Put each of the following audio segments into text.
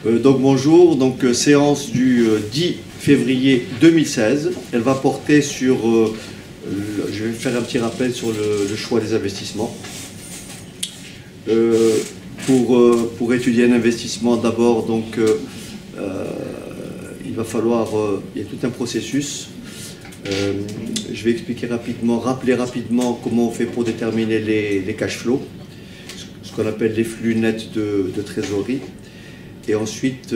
Donc bonjour, donc séance du 10 février 2016. Elle va porter sur, je vais faire un petit rappel sur le choix des investissements. Pour étudier un investissement, d'abord, donc il va falloir, il y a tout un processus. Je vais expliquer rapidement, rappeler rapidement comment on fait pour déterminer les cash flows, ce qu'on appelle les flux nets de trésorerie. Et ensuite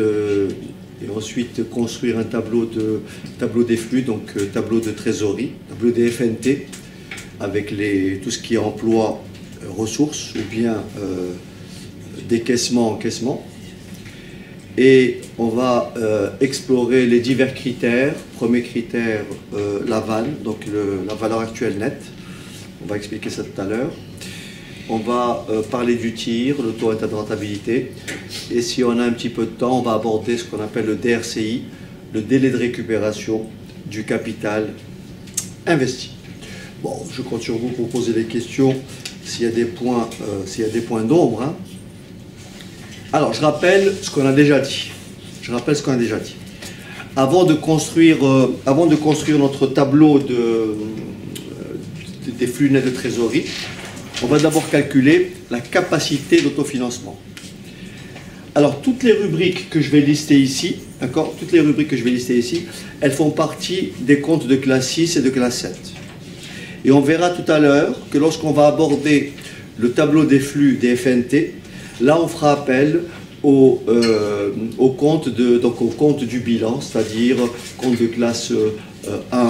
construire un tableau des flux, donc tableau de trésorerie, tableau des FNT, avec tout ce qui est emploi, ressources, ou bien décaissement, encaissement. Et on va explorer les divers critères. Premier critère, la VAN, donc la valeur actuelle nette. On va expliquer ça tout à l'heure. On va parler du TIR, le taux de rentabilité. Et si on a un petit peu de temps, on va aborder ce qu'on appelle le DRCI, le délai de récupération du capital investi. Bon, je compte sur vous pour poser des questions s'il y a des points, d'ombre. Hein. Alors, je rappelle ce qu'on a déjà dit. Avant de construire notre tableau des flux nets de trésorerie, on va d'abord calculer la capacité d'autofinancement. Alors, toutes les rubriques que je vais lister ici, d'accord, elles font partie des comptes de classe 6 et de classe 7. Et on verra tout à l'heure que lorsqu'on va aborder le tableau des flux des FNT, là, on fera appel au compte du bilan, c'est-à-dire compte de classe 1,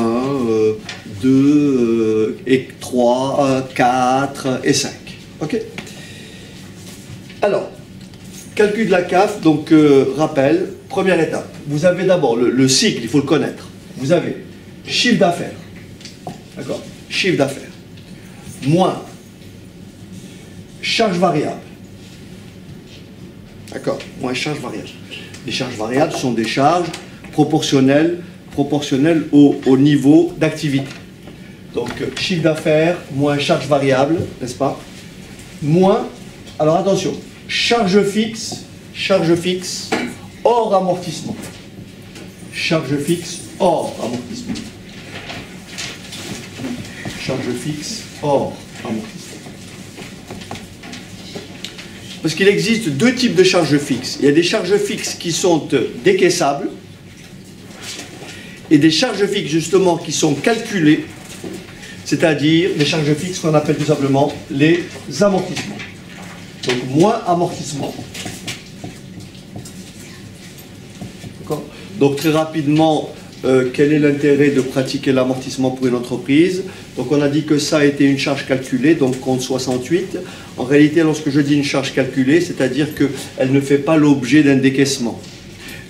2, et 3, 4 et 5. OK? Alors, calcul de la CAF, donc rappel, première étape. Vous avez d'abord le cycle, il faut le connaître. Vous avez chiffre d'affaires, d'accord? Chiffre d'affaires, moins charge variable. D'accord, moins charges variables. Les charges variables sont des charges proportionnelles au niveau d'activité. Donc, chiffre d'affaires moins charge variable, n'est-ce pas? Moins, alors attention, charge fixe, hors amortissement. Charge fixe hors amortissement. Charge fixe hors amortissement. Parce qu'il existe deux types de charges fixes. Il y a des charges fixes qui sont décaissables et des charges fixes justement qui sont calculées, c'est-à-dire des charges fixes qu'on appelle tout simplement les amortissements. Donc moins amortissement. Donc très rapidement, quel est l'intérêt de pratiquer l'amortissement pour une entreprise? Donc on a dit que ça a été une charge calculée, donc compte 68. En réalité, lorsque je dis une charge calculée, c'est-à-dire qu'elle ne fait pas l'objet d'un décaissement.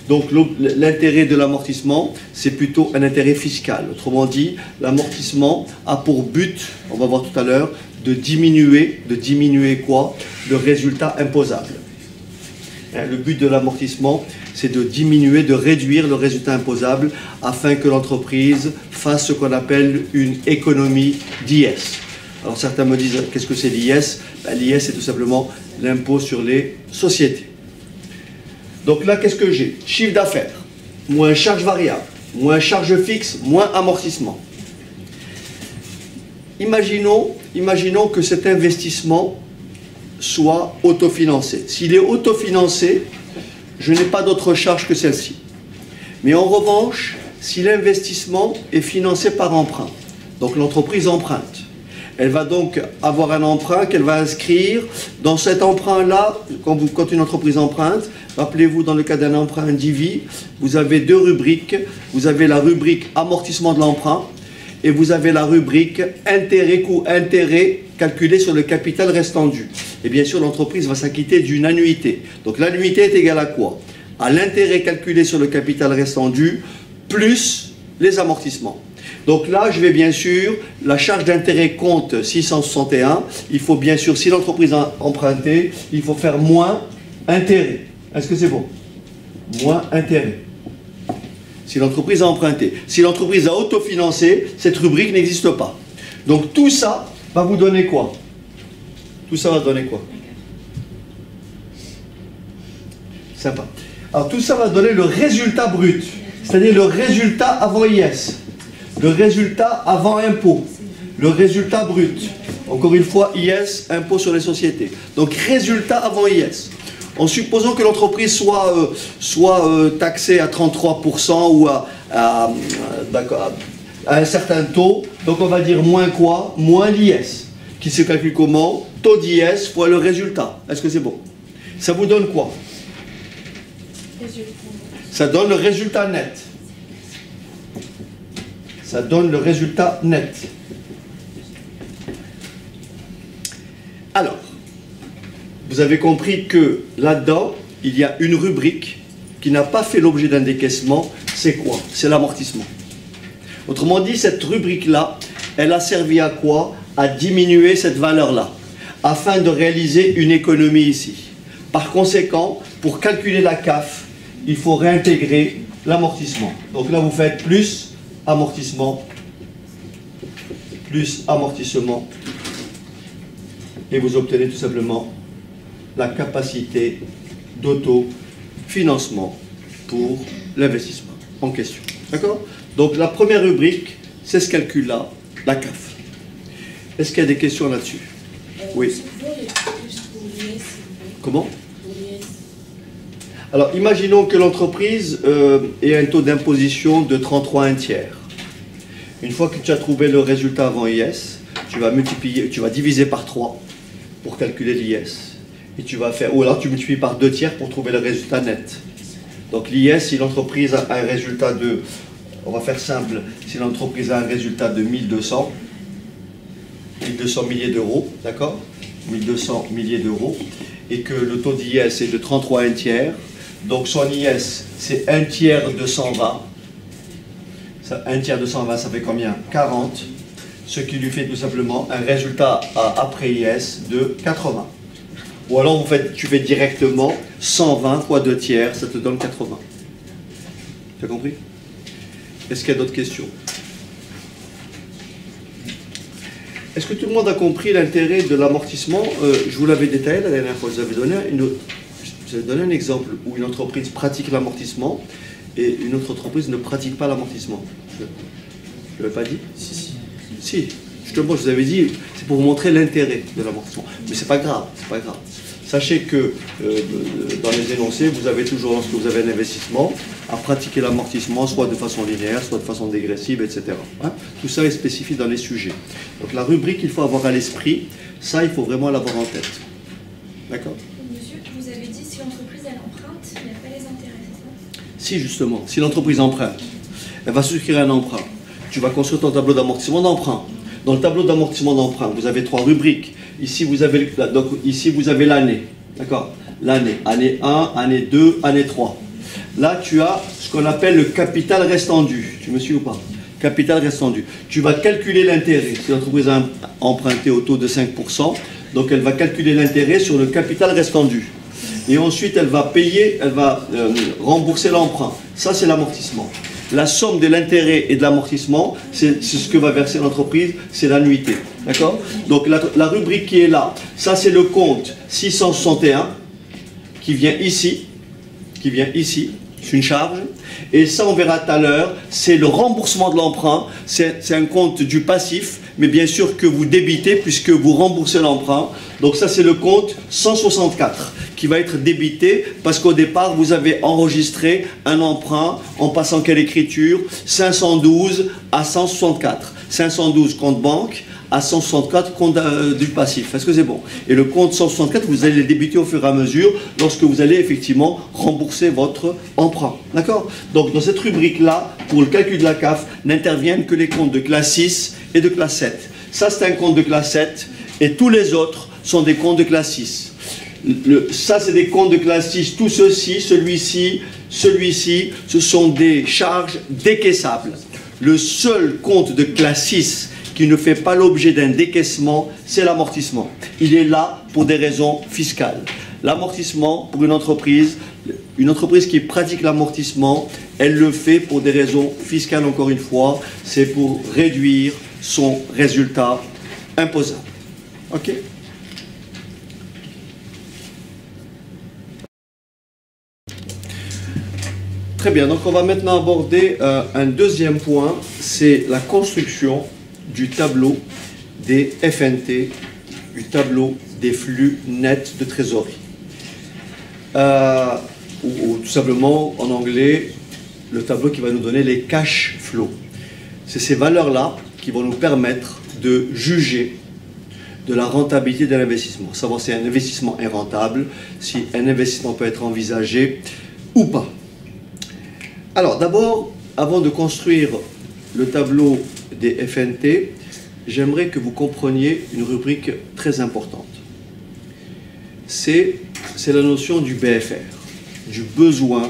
Donc l'intérêt de l'amortissement, c'est plutôt un intérêt fiscal. Autrement dit, l'amortissement a pour but, on va voir tout à l'heure, de diminuer quoi? Le résultat imposable. Le but de l'amortissement, c'est de réduire le résultat imposable afin que l'entreprise fasse ce qu'on appelle une économie d'IS. Alors certains me disent, qu'est-ce que c'est l'IS? L'IS, c'est tout simplement l'impôt sur les sociétés. Donc là, qu'est-ce que j'ai? Chiffre d'affaires, moins charge variable, moins charge fixe, moins amortissement. Imaginons que cet investissement soit autofinancé. S'il est autofinancé, je n'ai pas d'autre charge que celle-ci. Mais en revanche, si l'investissement est financé par emprunt, donc l'entreprise emprunte, elle va donc avoir un emprunt qu'elle va inscrire. Dans cet emprunt-là, quand une entreprise emprunte, rappelez-vous, dans le cas d'un emprunt individu, vous avez deux rubriques. Vous avez la rubrique amortissement de l'emprunt et vous avez la rubrique intérêt calculé sur le capital restant dû. Et bien sûr, l'entreprise va s'acquitter d'une annuité. Donc l'annuité est égale à quoi? À l'intérêt calculé sur le capital restant dû plus les amortissements. Donc là, je vais bien sûr, la charge d'intérêt compte 661. Il faut bien sûr, si l'entreprise a emprunté, il faut faire moins intérêt. Est-ce que c'est bon? Moins intérêt. Si l'entreprise a emprunté. Si l'entreprise a autofinancé, cette rubrique n'existe pas. Donc tout ça va vous donner quoi? Tout ça va donner quoi? Sympa. Alors tout ça va donner le résultat brut, c'est-à-dire le résultat avant IS, le résultat avant impôt, le résultat brut. Encore une fois, IS, impôt sur les sociétés. Donc résultat avant IS. En supposant que l'entreprise soit taxée à 33% ou à un certain taux, donc on va dire moins quoi? Moins l'IS, qui se calcule comment? Taux d'IS fois le résultat. Est-ce que c'est bon? Ça vous donne quoi? Ça donne le résultat net. Ça donne le résultat net. Alors, vous avez compris que là-dedans, il y a une rubrique qui n'a pas fait l'objet d'un décaissement. C'est quoi? C'est l'amortissement. Autrement dit, cette rubrique-là, elle a servi à quoi? À diminuer cette valeur-là, afin de réaliser une économie ici. Par conséquent, pour calculer la CAF, il faut réintégrer l'amortissement. Donc là, vous faites plus amortissement, et vous obtenez tout simplement la capacité d'autofinancement pour l'investissement en question. D'accord? Donc la première rubrique, c'est ce calcul-là, la CAF. Est-ce qu'il y a des questions là-dessus? Oui. Comment? Alors, imaginons que l'entreprise ait un taux d'imposition de 33,1. Une fois que tu as trouvé le résultat avant IS, tu vas diviser par 3 pour calculer l'IS. Et tu vas faire, ou alors tu multiplies par 2/3 pour trouver le résultat net. Donc l'IS, si l'entreprise a un résultat de, on va faire simple, si l'entreprise a un résultat de 1200 milliers d'euros, d'accord? 1200 milliers d'euros, et que le taux d'IS est de 33,1, donc son IS c'est 1/3 de 120. 1/3 de 120, ça fait combien? 40, ce qui lui fait tout simplement un résultat après IS de 80. Ou alors tu fais directement 120 fois 2/3, ça te donne 80. Tu as compris? Est-ce qu'il y a d'autres questions? Est-ce que tout le monde a compris l'intérêt de l'amortissement? Je vous l'avais détaillé la dernière fois, je vous avais donné un exemple où une entreprise pratique l'amortissement et une autre entreprise ne pratique pas l'amortissement. Je ne l'avais pas dit? Si. Justement, je vous avais dit, c'est pour vous montrer l'intérêt de l'amortissement. Mais c'est pas grave, c'est pas grave. Sachez que dans les énoncés, vous avez toujours, lorsque vous avez un investissement, à pratiquer l'amortissement, soit de façon linéaire, soit de façon dégressive, etc. Hein? Tout ça est spécifié dans les sujets. Donc la rubrique, il faut avoir à l'esprit, ça, il faut vraiment l'avoir en tête. D'accord? Monsieur, vous avez dit si l'entreprise elle emprunte, il n'y a pas les intérêts, c'est ça? Si, justement, si l'entreprise emprunte, elle va souscrire un emprunt. Tu vas construire ton tableau d'amortissement d'emprunt. Dans le tableau d'amortissement d'emprunt, vous avez 3 rubriques. Ici, vous avez l'année. D'accord? L'année. Année 1, année 2, année 3. Là, tu as ce qu'on appelle le capital restant dû. Tu me suis ou pas? Capital restant dû. Tu vas calculer l'intérêt. Si l'entreprise a emprunté au taux de 5%, donc elle va calculer l'intérêt sur le capital restant dû. Et ensuite, elle va rembourser l'emprunt. Ça, c'est l'amortissement. La somme de l'intérêt et de l'amortissement, c'est ce que va verser l'entreprise, c'est l'annuité. D'accord? Donc la rubrique qui est là, ça c'est le compte 661 qui vient ici. C'est une charge. Et ça, on verra tout à l'heure, c'est le remboursement de l'emprunt. C'est un compte du passif, mais bien sûr que vous débitez puisque vous remboursez l'emprunt. Donc ça, c'est le compte 164 qui va être débité parce qu'au départ, vous avez enregistré un emprunt en passant quelle écriture? 512 à 164. 512 compte banque à 164 compte du passif. Est-ce que c'est bon? Et le compte 164, vous allez le débiter au fur et à mesure lorsque vous allez effectivement rembourser votre emprunt. D'accord? Donc dans cette rubrique-là, pour le calcul de la CAF, n'interviennent que les comptes de classe 6 et de classe 7. Ça, c'est un compte de classe 7 et tous les autres sont des comptes de classe 6. Ça, c'est des comptes de classe 6. Tout ceci, celui-ci, ce sont des charges décaissables. Le seul compte de classe 6 qui ne fait pas l'objet d'un décaissement, c'est l'amortissement. Il est là pour des raisons fiscales. L'amortissement, pour une entreprise qui pratique l'amortissement, elle le fait pour des raisons fiscales, encore une fois, c'est pour réduire son résultat imposable. OK? Très bien, donc on va maintenant aborder un deuxième point, c'est la construction du tableau des FNT, du tableau des flux nets de trésorerie. Ou tout simplement, en anglais, le tableau qui va nous donner les cash flows. C'est ces valeurs-là qui vont nous permettre de juger de la rentabilité de l'investissement. Savoir si un investissement est rentable, si un investissement peut être envisagé ou pas. Alors d'abord, avant de construire le tableau des FNT, j'aimerais que vous compreniez une rubrique très importante. C'est la notion du BFR, du besoin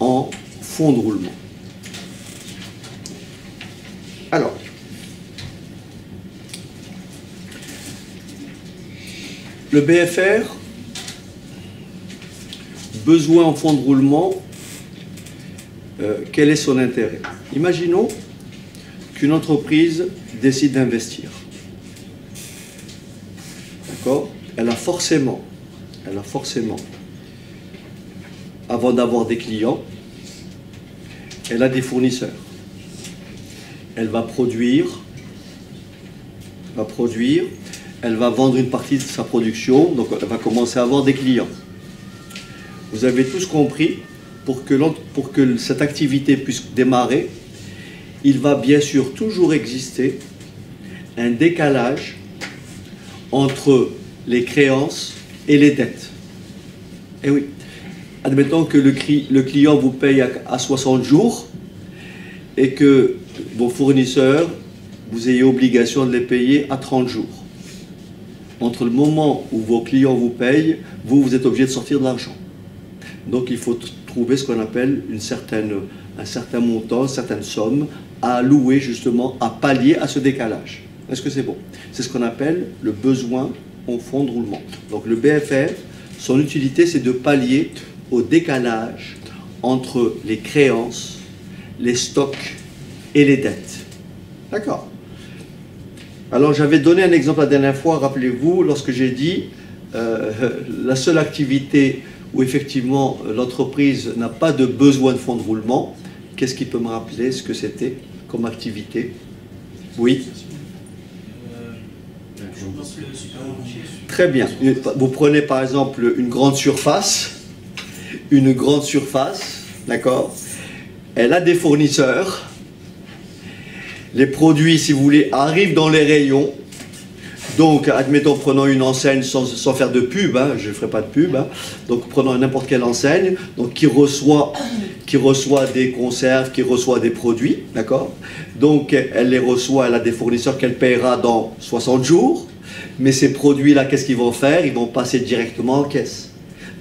en fonds de roulement. Alors, le BFR, besoin en fonds de roulement, quel est son intérêt? Imaginons qu'une entreprise décide d'investir. D'accord? Elle a forcément, avant d'avoir des clients, elle a des fournisseurs. Elle va produire, elle va vendre une partie de sa production, donc elle va commencer à avoir des clients. Vous avez tous compris, pour que cette activité puisse démarrer, il va bien sûr toujours exister un décalage entre les créances et les dettes. Eh oui, admettons que le client vous paye à 60 jours et que vos fournisseurs, vous ayez obligation de les payer à 30 jours. Entre le moment où vos clients vous payent, vous êtes obligé de sortir de l'argent. Donc il faut trouver ce qu'on appelle un certain montant, une certaine somme à allouer justement, à pallier à ce décalage. Est-ce que c'est bon? C'est ce qu'on appelle le besoin en fonds de roulement. Donc le BFR, son utilité, c'est de pallier au décalage entre les créances, les stocks et les dettes. D'accord? Alors j'avais donné un exemple la dernière fois, rappelez-vous, lorsque j'ai dit la seule activité où effectivement l'entreprise n'a pas de besoin de fonds de roulement. Qu'est-ce qui peut me rappeler ce que c'était comme activité? Oui. Très bien. Vous prenez par exemple une grande surface, d'accord? Elle a des fournisseurs. Les produits, si vous voulez, arrivent dans les rayons. Donc, admettons, prenons une enseigne sans faire de pub, hein, je ne ferai pas de pub, hein, donc prenons n'importe quelle enseigne, donc qui reçoit des conserves, qui reçoit des produits, d'accord? Donc, elle les reçoit, elle a des fournisseurs qu'elle paiera dans 60 jours, mais ces produits-là, qu'est-ce qu'ils vont faire? Ils vont passer directement en caisse.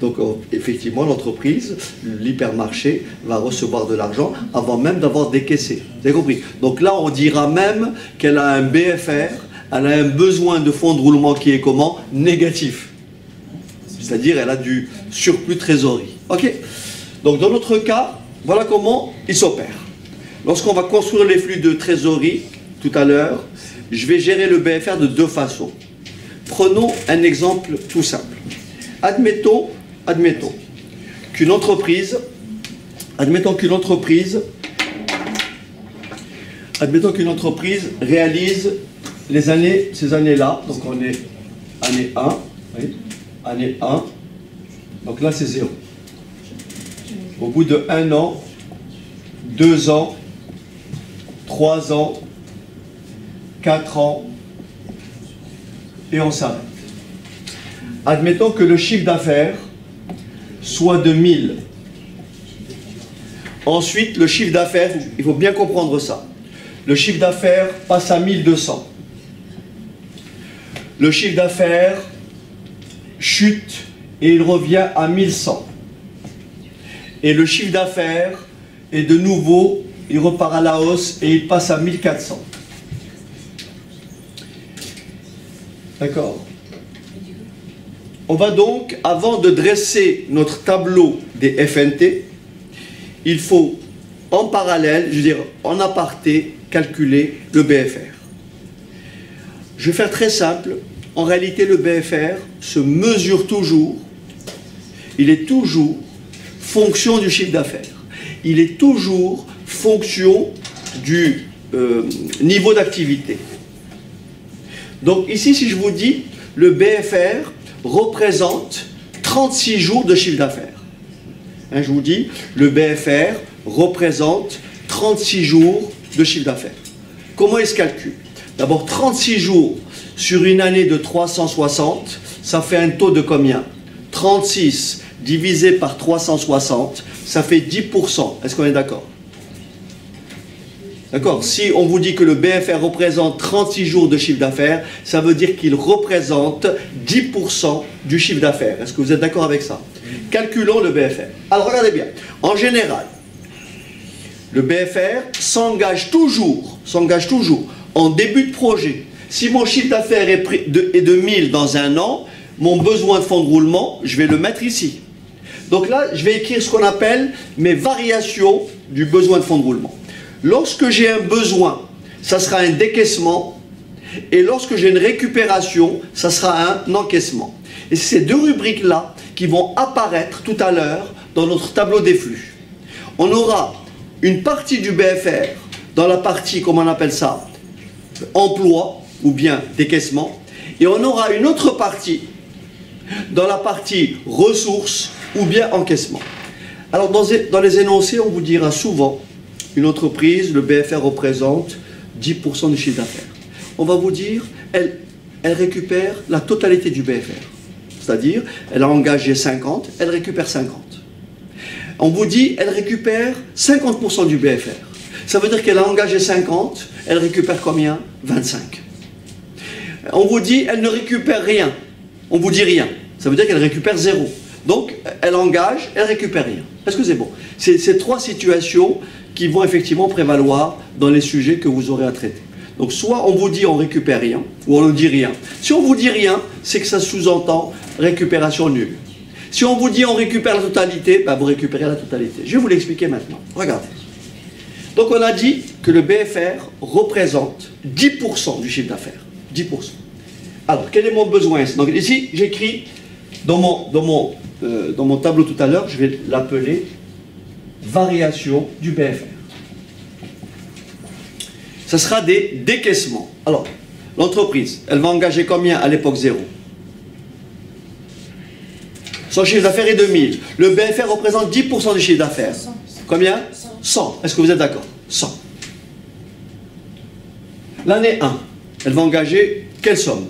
Donc, effectivement, l'entreprise, l'hypermarché, va recevoir de l'argent avant même d'avoir décaissé. Vous avez compris? Donc là, on dira même qu'elle a un BFR, elle a un besoin de fonds de roulement qui est comment? Négatif. C'est-à-dire elle a du surplus de trésorerie. Ok? Donc dans notre cas, voilà comment il s'opère. Lorsqu'on va construire les flux de trésorerie, tout à l'heure, je vais gérer le BFR de deux façons. Prenons un exemple tout simple. Admettons qu'une entreprise réalise ces années-là, donc on est année 1, oui, année 1, donc là c'est 0. Au bout de 1 an, 2 ans, 3 ans, 4 ans, et on s'arrête. Admettons que le chiffre d'affaires soit de 1000. Ensuite, le chiffre d'affaires, il faut bien comprendre ça. Le chiffre d'affaires passe à 1200. Le chiffre d'affaires chute et il revient à 1100. Et le chiffre d'affaires est de nouveau, il repart à la hausse et il passe à 1400. D'accord? On va donc, avant de dresser notre tableau des FNT, il faut en parallèle, je veux dire en aparté, calculer le BFR. Je vais faire très simple. En réalité, le BFR se mesure toujours, il est toujours fonction du chiffre d'affaires. Il est toujours fonction du niveau d'activité. Donc ici, si je vous dis, le BFR représente 36 jours de chiffre d'affaires. Hein, je vous dis, le BFR représente 36 jours de chiffre d'affaires. Comment il se calcule? D'abord, 36 jours sur une année de 360, ça fait un taux de combien? 36 divisé par 360, ça fait 10%. Est-ce qu'on est d'accord? D'accord? Si on vous dit que le BFR représente 36 jours de chiffre d'affaires, ça veut dire qu'il représente 10% du chiffre d'affaires. Est-ce que vous êtes d'accord avec ça? Calculons le BFR. Alors regardez bien. En général, le BFR s'engage toujours en début de projet. Si mon chiffre d'affaires est de 1000 dans un an, mon besoin de fonds de roulement, je vais le mettre ici. Donc là, je vais écrire ce qu'on appelle mes variations du besoin de fonds de roulement. Lorsque j'ai un besoin, ça sera un décaissement. Et lorsque j'ai une récupération, ça sera un encaissement. Et c'est ces deux rubriques-là qui vont apparaître tout à l'heure dans notre tableau des flux. On aura une partie du BFR dans la partie, comment on appelle ça, emploi ou bien décaissement. Et on aura une autre partie dans la partie ressources ou bien encaissement. Alors dans les énoncés, on vous dira souvent, une entreprise, le BFR représente 10% du chiffre d'affaires. On va vous dire, elle récupère la totalité du BFR. C'est-à-dire, elle a engagé 50, elle récupère 50. On vous dit, elle récupère 50% du BFR. Ça veut dire qu'elle a engagé 50, elle récupère combien? 25. On vous dit, elle ne récupère rien. On vous dit rien. Ça veut dire qu'elle récupère 0. Donc, elle engage, elle récupère rien. Est-ce que c'est bon? C'est ces trois situations qui vont effectivement prévaloir dans les sujets que vous aurez à traiter. Donc, soit on vous dit on récupère rien, ou on ne dit rien. Si on vous dit rien, c'est que ça sous-entend récupération nulle. Si on vous dit on récupère la totalité, ben vous récupérez la totalité. Je vais vous l'expliquer maintenant. Regardez. Donc, on a dit que le BFR représente 10% du chiffre d'affaires. 10%. Alors, quel est mon besoin? Donc, ici, j'écris dans mon tableau tout à l'heure, je vais l'appeler variation du BFR. Ce sera des décaissements. Alors, l'entreprise, elle va engager combien à l'époque 0? Son chiffre d'affaires est de 1000. Le BFR représente 10% du chiffre d'affaires. Combien? 100. Est-ce que vous êtes d'accord? 100. L'année 1, elle va engager quelle somme?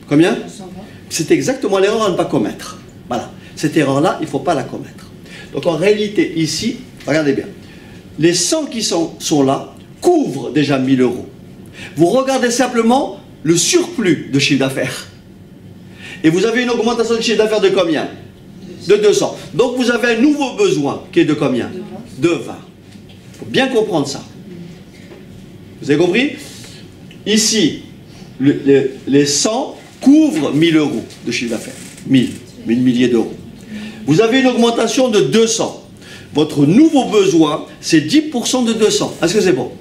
Combien? 120. C'est exactement l'erreur à ne pas commettre. Voilà. Cette erreur-là, il ne faut pas la commettre. Donc en réalité, ici, regardez bien, les 100 qui sont là couvrent déjà 1000 euros. Vous regardez simplement le surplus de chiffre d'affaires. Et vous avez une augmentation de chiffre d'affaires de combien? De 200. Donc vous avez un nouveau besoin qui est de combien? De 20. Il faut bien comprendre ça. Vous avez compris? Ici, les 100 couvrent 1000 euros de chiffre d'affaires. 1000 milliers d'euros. Vous avez une augmentation de 200. Votre nouveau besoin, c'est 10% de 200. Est-ce que c'est bon?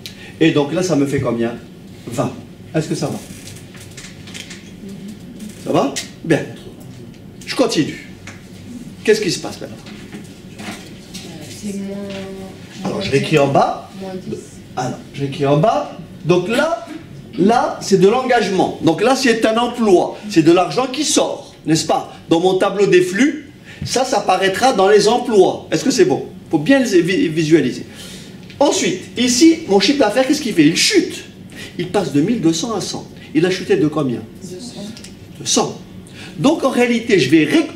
Et donc là, ça me fait combien? 20. Est-ce que ça va? Ça va? Bien. Je continue. Qu'est-ce qui se passe maintenant? C'est moins... Alors, je réécris en bas. Moins 10. Alors, je réécris en bas. Donc là, c'est de l'engagement. Donc là, c'est un emploi. C'est de l'argent qui sort, n'est-ce pas? Dans mon tableau des flux, ça apparaîtra dans les emplois. Est-ce que c'est bon? Il faut bien les visualiser. Ensuite, ici, mon chiffre d'affaires, qu'est-ce qu'il fait? Il chute. Il passe de 1200 à 100. Il a chuté de combien? 200. De 100. Donc en réalité,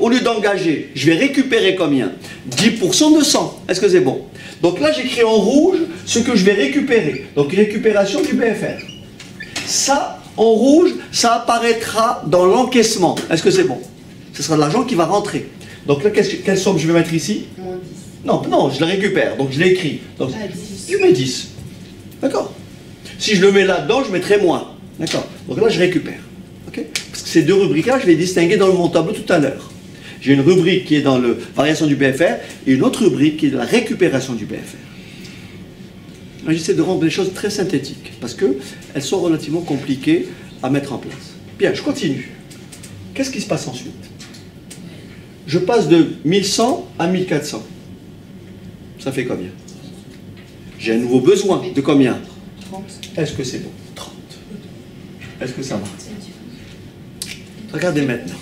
au lieu d'engager, je vais récupérer combien? 10% de 100. Est-ce que c'est bon? Donc là, j'écris en rouge ce que je vais récupérer. Donc récupération du BFR. Ça, en rouge, ça apparaîtra dans l'encaissement. Est-ce que c'est bon? Ce sera de l'argent qui va rentrer. Donc là, quelle somme je vais mettre ici? Moins 10. Non, je le récupère. Donc je l'écris. Donc Ah, 10. je mets 10. D'accord? Si je le mets là-dedans, je mettrai moins. D'accord? Donc là, je récupère. Okay? Parce que ces deux rubriques-là, je vais les distinguer dans mon tableau tout à l'heure. J'ai une rubrique qui est dans la variation du BFR et une autre rubrique qui est dans la récupération du BFR. J'essaie de rendre les choses très synthétiques parce qu'elles sont relativement compliquées à mettre en place. Bien, je continue. Qu'est-ce qui se passe ensuite? je passe de 1100 à 1400. Ça fait combien? J'ai un nouveau besoin. De combien? 30. Est-ce que c'est bon? 30. Est-ce que ça va? Regardez maintenant.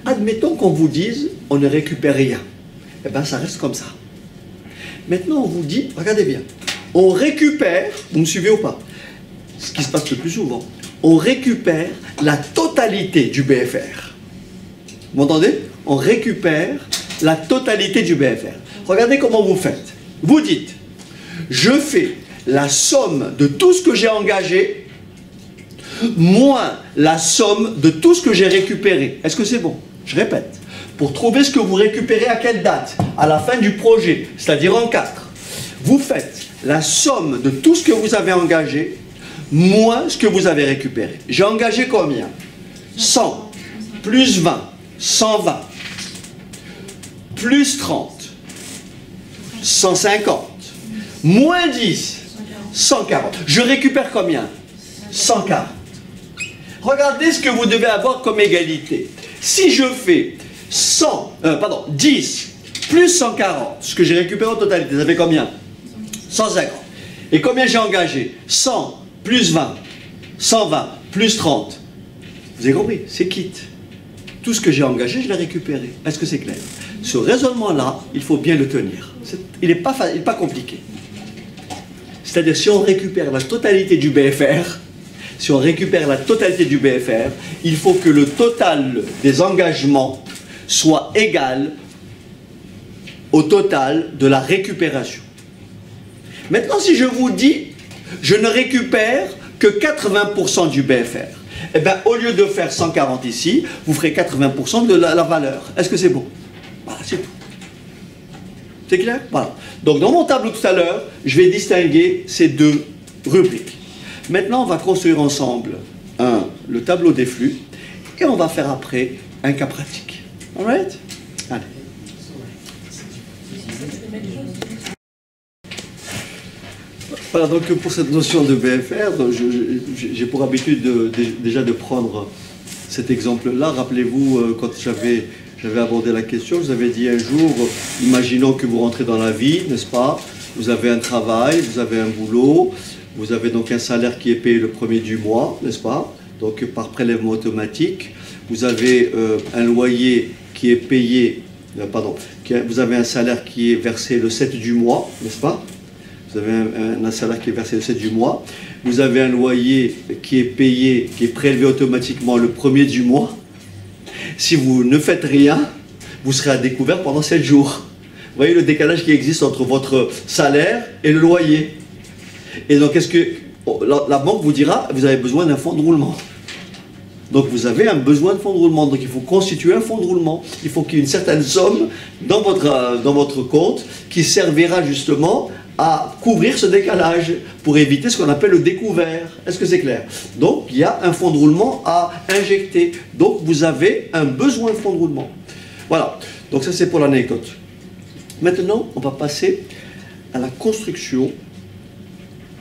Admettons qu'on vous dise, on ne récupère rien. Eh bien, ça reste comme ça. Maintenant, on vous dit, regardez bien, on récupère, vous me suivez ou pas? Ce qui se passe le plus souvent, on récupère la totalité du BFR. Vous m'entendez? On récupère la totalité du BFR. Regardez comment vous faites. Vous dites, je fais la somme de tout ce que j'ai engagé, moins la somme de tout ce que j'ai récupéré. Est-ce que c'est bon? Je répète. Pour trouver ce que vous récupérez à quelle date? À la fin du projet, c'est-à-dire en 4. Vous faites la somme de tout ce que vous avez engagé, moins ce que vous avez récupéré. J'ai engagé combien? 100, plus 20, 120, plus 30, 150, moins 10, 140. Je récupère combien? 140. Regardez ce que vous devez avoir comme égalité. Si je fais 10 plus 140, ce que j'ai récupéré en totalité, ça fait combien? 150. Et combien j'ai engagé? 100 plus 20, 120 plus 30. Vous avez compris? C'est quitte. Tout ce que j'ai engagé, je l'ai récupéré. Est-ce que c'est clair? Ce raisonnement-là, il faut bien le tenir. Il n'est pas compliqué. C'est-à-dire, si on récupère la totalité du BFR, il faut que le total des engagements soit égal au total de la récupération. Maintenant, si je vous dis, je ne récupère que 80% du BFR, eh bien, au lieu de faire 140 ici, vous ferez 80% de la valeur. Est-ce que c'est bon? Voilà, c'est tout. C'est clair? Voilà. Donc, dans mon tableau tout à l'heure, je vais distinguer ces deux rubriques. Maintenant, on va construire ensemble le tableau des flux et on va faire après un cas pratique. All right? Allez. Voilà, donc pour cette notion de BFR, j'ai pour habitude déjà de prendre cet exemple-là. Rappelez-vous, quand j'avais abordé la question, je vous avais dit un jour, imaginons que vous rentrez dans la vie, n'est-ce pas? Vous avez un travail, vous avez un boulot, vous avez donc un salaire qui est payé le premier du mois, n'est-ce pas? Donc par prélèvement automatique, vous avez un loyer qui est payé, vous avez un salaire qui est versé le 7 du mois, n'est-ce pas? Vous avez un salaire qui est versé le 7 du mois, vous avez un loyer qui est payé, qui est prélevé automatiquement le premier du mois. Si vous ne faites rien, vous serez à découvert pendant 7 jours. Vous voyez le décalage qui existe entre votre salaire et le loyer. Et donc, est-ce que la banque vous dira, vous avez besoin d'un fonds de roulement. Donc, vous avez un besoin de fonds de roulement. Donc, il faut constituer un fonds de roulement. Il faut qu'il y ait une certaine somme dans votre compte qui servira justement à couvrir ce décalage pour éviter ce qu'on appelle le découvert. Est-ce que c'est clair? Donc, il y a un fonds de roulement à injecter. Donc, vous avez un besoin de fonds de roulement. Voilà. Donc, ça, c'est pour l'anecdote. Maintenant, on va passer à la construction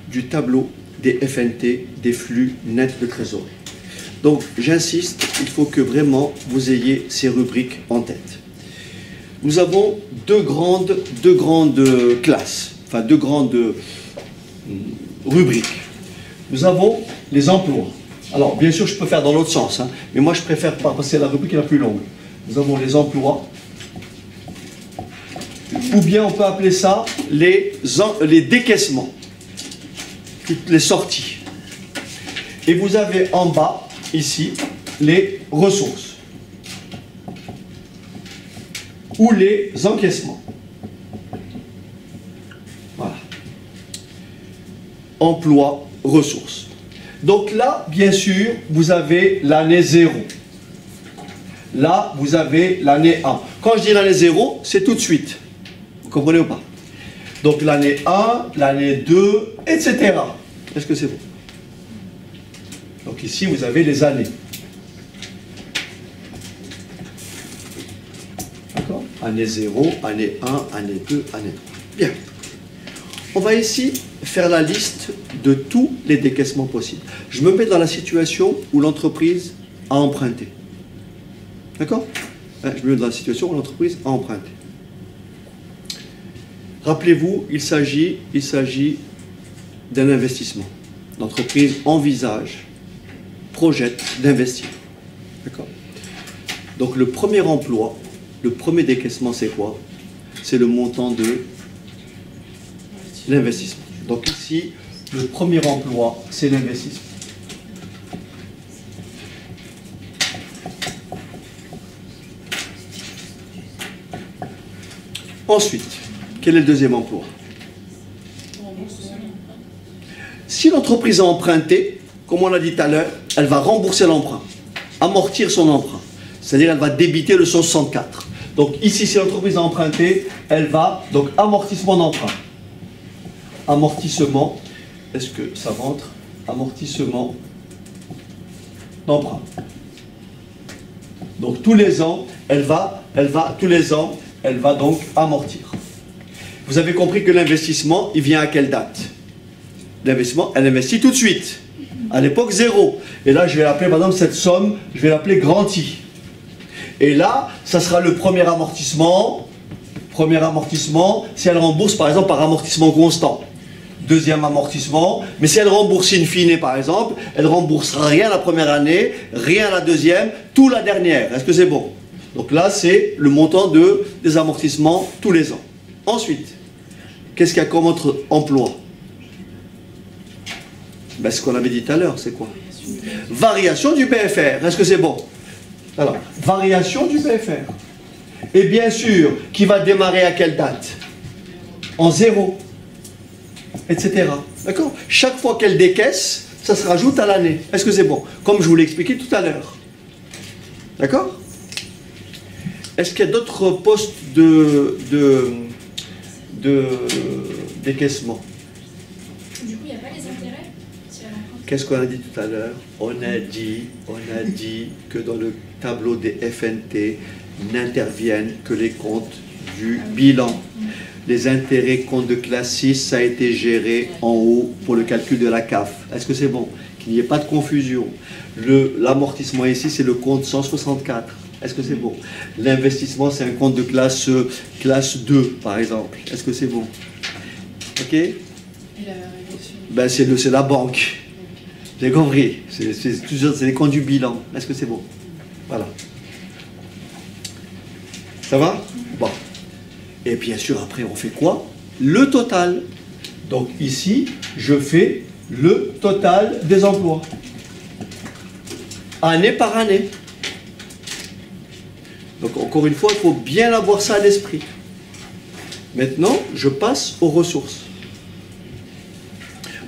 du tableau des FNT, des flux nets de trésorerie. Donc, j'insiste, il faut que vraiment vous ayez ces rubriques en tête. Nous avons deux grandes classes, enfin deux grandes rubriques. Nous avons les emplois. Alors, bien sûr, je peux faire dans l'autre sens, hein, mais moi, je préfère parce que c'est la rubrique la plus longue. Nous avons les emplois, ou bien on peut appeler ça les décaissements, toutes les sorties. Et vous avez en bas, ici, les ressources, ou les encaissements. Voilà. Emploi, ressources. Donc là, bien sûr, vous avez l'année 0. Là, vous avez l'année 1. Quand je dis l'année 0, c'est tout de suite. Vous comprenez ou pas? Donc l'année 1, l'année 2, etc. Est-ce que c'est bon? Donc ici, vous avez les années. D'accord? Année 0, année 1, année 2, année 3. Bien. On va ici faire la liste de tous les décaissements possibles. Je me mets dans la situation où l'entreprise a emprunté. D'accord? Je me mets dans la situation où l'entreprise a emprunté. Rappelez-vous, il s'agit d'un investissement. L'entreprise envisage, projette d'investir. D'accord? Donc le premier emploi, le premier décaissement, c'est quoi? C'est le montant de l'investissement. Donc ici, le premier emploi, c'est l'investissement. Ensuite, quel est le deuxième emploi? Si l'entreprise a emprunté, comme on l'a dit tout à l'heure, elle va rembourser l'emprunt, amortir son emprunt. C'est-à-dire elle va débiter le 164. Donc ici, si l'entreprise a emprunté, elle va, donc amortissement d'emprunt. Amortissement, est-ce que ça rentre? Amortissement d'emprunt. Donc tous les ans, elle va donc amortir. Vous avez compris que l'investissement, il vient à quelle date? L'investissement, elle investit tout de suite. À l'époque, 0. Et là, je vais l'appeler, par exemple, cette somme, je vais l'appeler grand I. Et là, ça sera le premier amortissement. Premier amortissement, si elle rembourse, par exemple, par amortissement constant. Deuxième amortissement, mais si elle rembourse in fine, par exemple, elle ne remboursera rien la première année, rien la deuxième, tout la dernière. Est-ce que c'est bon? Donc là, c'est le montant des amortissements tous les ans. Ensuite, qu'est-ce qu'il y a comme autre emploi? Ben, ce qu'on avait dit tout à l'heure, c'est quoi? Variation du BFR. Est-ce que c'est bon? Alors, variation du BFR. Et bien sûr, qui va démarrer à quelle date? En 0. Etc. D'accord? Chaque fois qu'elle décaisse, ça se rajoute à l'année. Est-ce que c'est bon? Comme je vous l'ai expliqué tout à l'heure. D'accord? Est-ce qu'il y a d'autres postes de décaissement? Du coup, il n'y a pas les intérêts sur l'emprunt. Qu'est-ce qu'on a dit tout à l'heure? On a dit que dans le tableau des FNT n'interviennent que les comptes du bilan. Les intérêts comptes de classe 6, ça a été géré en haut pour le calcul de la CAF. Est-ce que c'est bon? Qu'il n'y ait pas de confusion. L'amortissement ici, c'est le compte 164. Est-ce que c'est bon? L'investissement, c'est un compte de classe 2, par exemple. Est-ce que c'est bon? Ok? Ben, c'est la banque. J'ai compris. C'est les comptes du bilan. Est-ce que c'est bon? Voilà. Ça va? Bon. Et bien sûr, après, on fait quoi? Le total. Donc ici, je fais le total des emplois. Année par année. Donc encore une fois, il faut bien avoir ça à l'esprit. Maintenant, je passe aux ressources.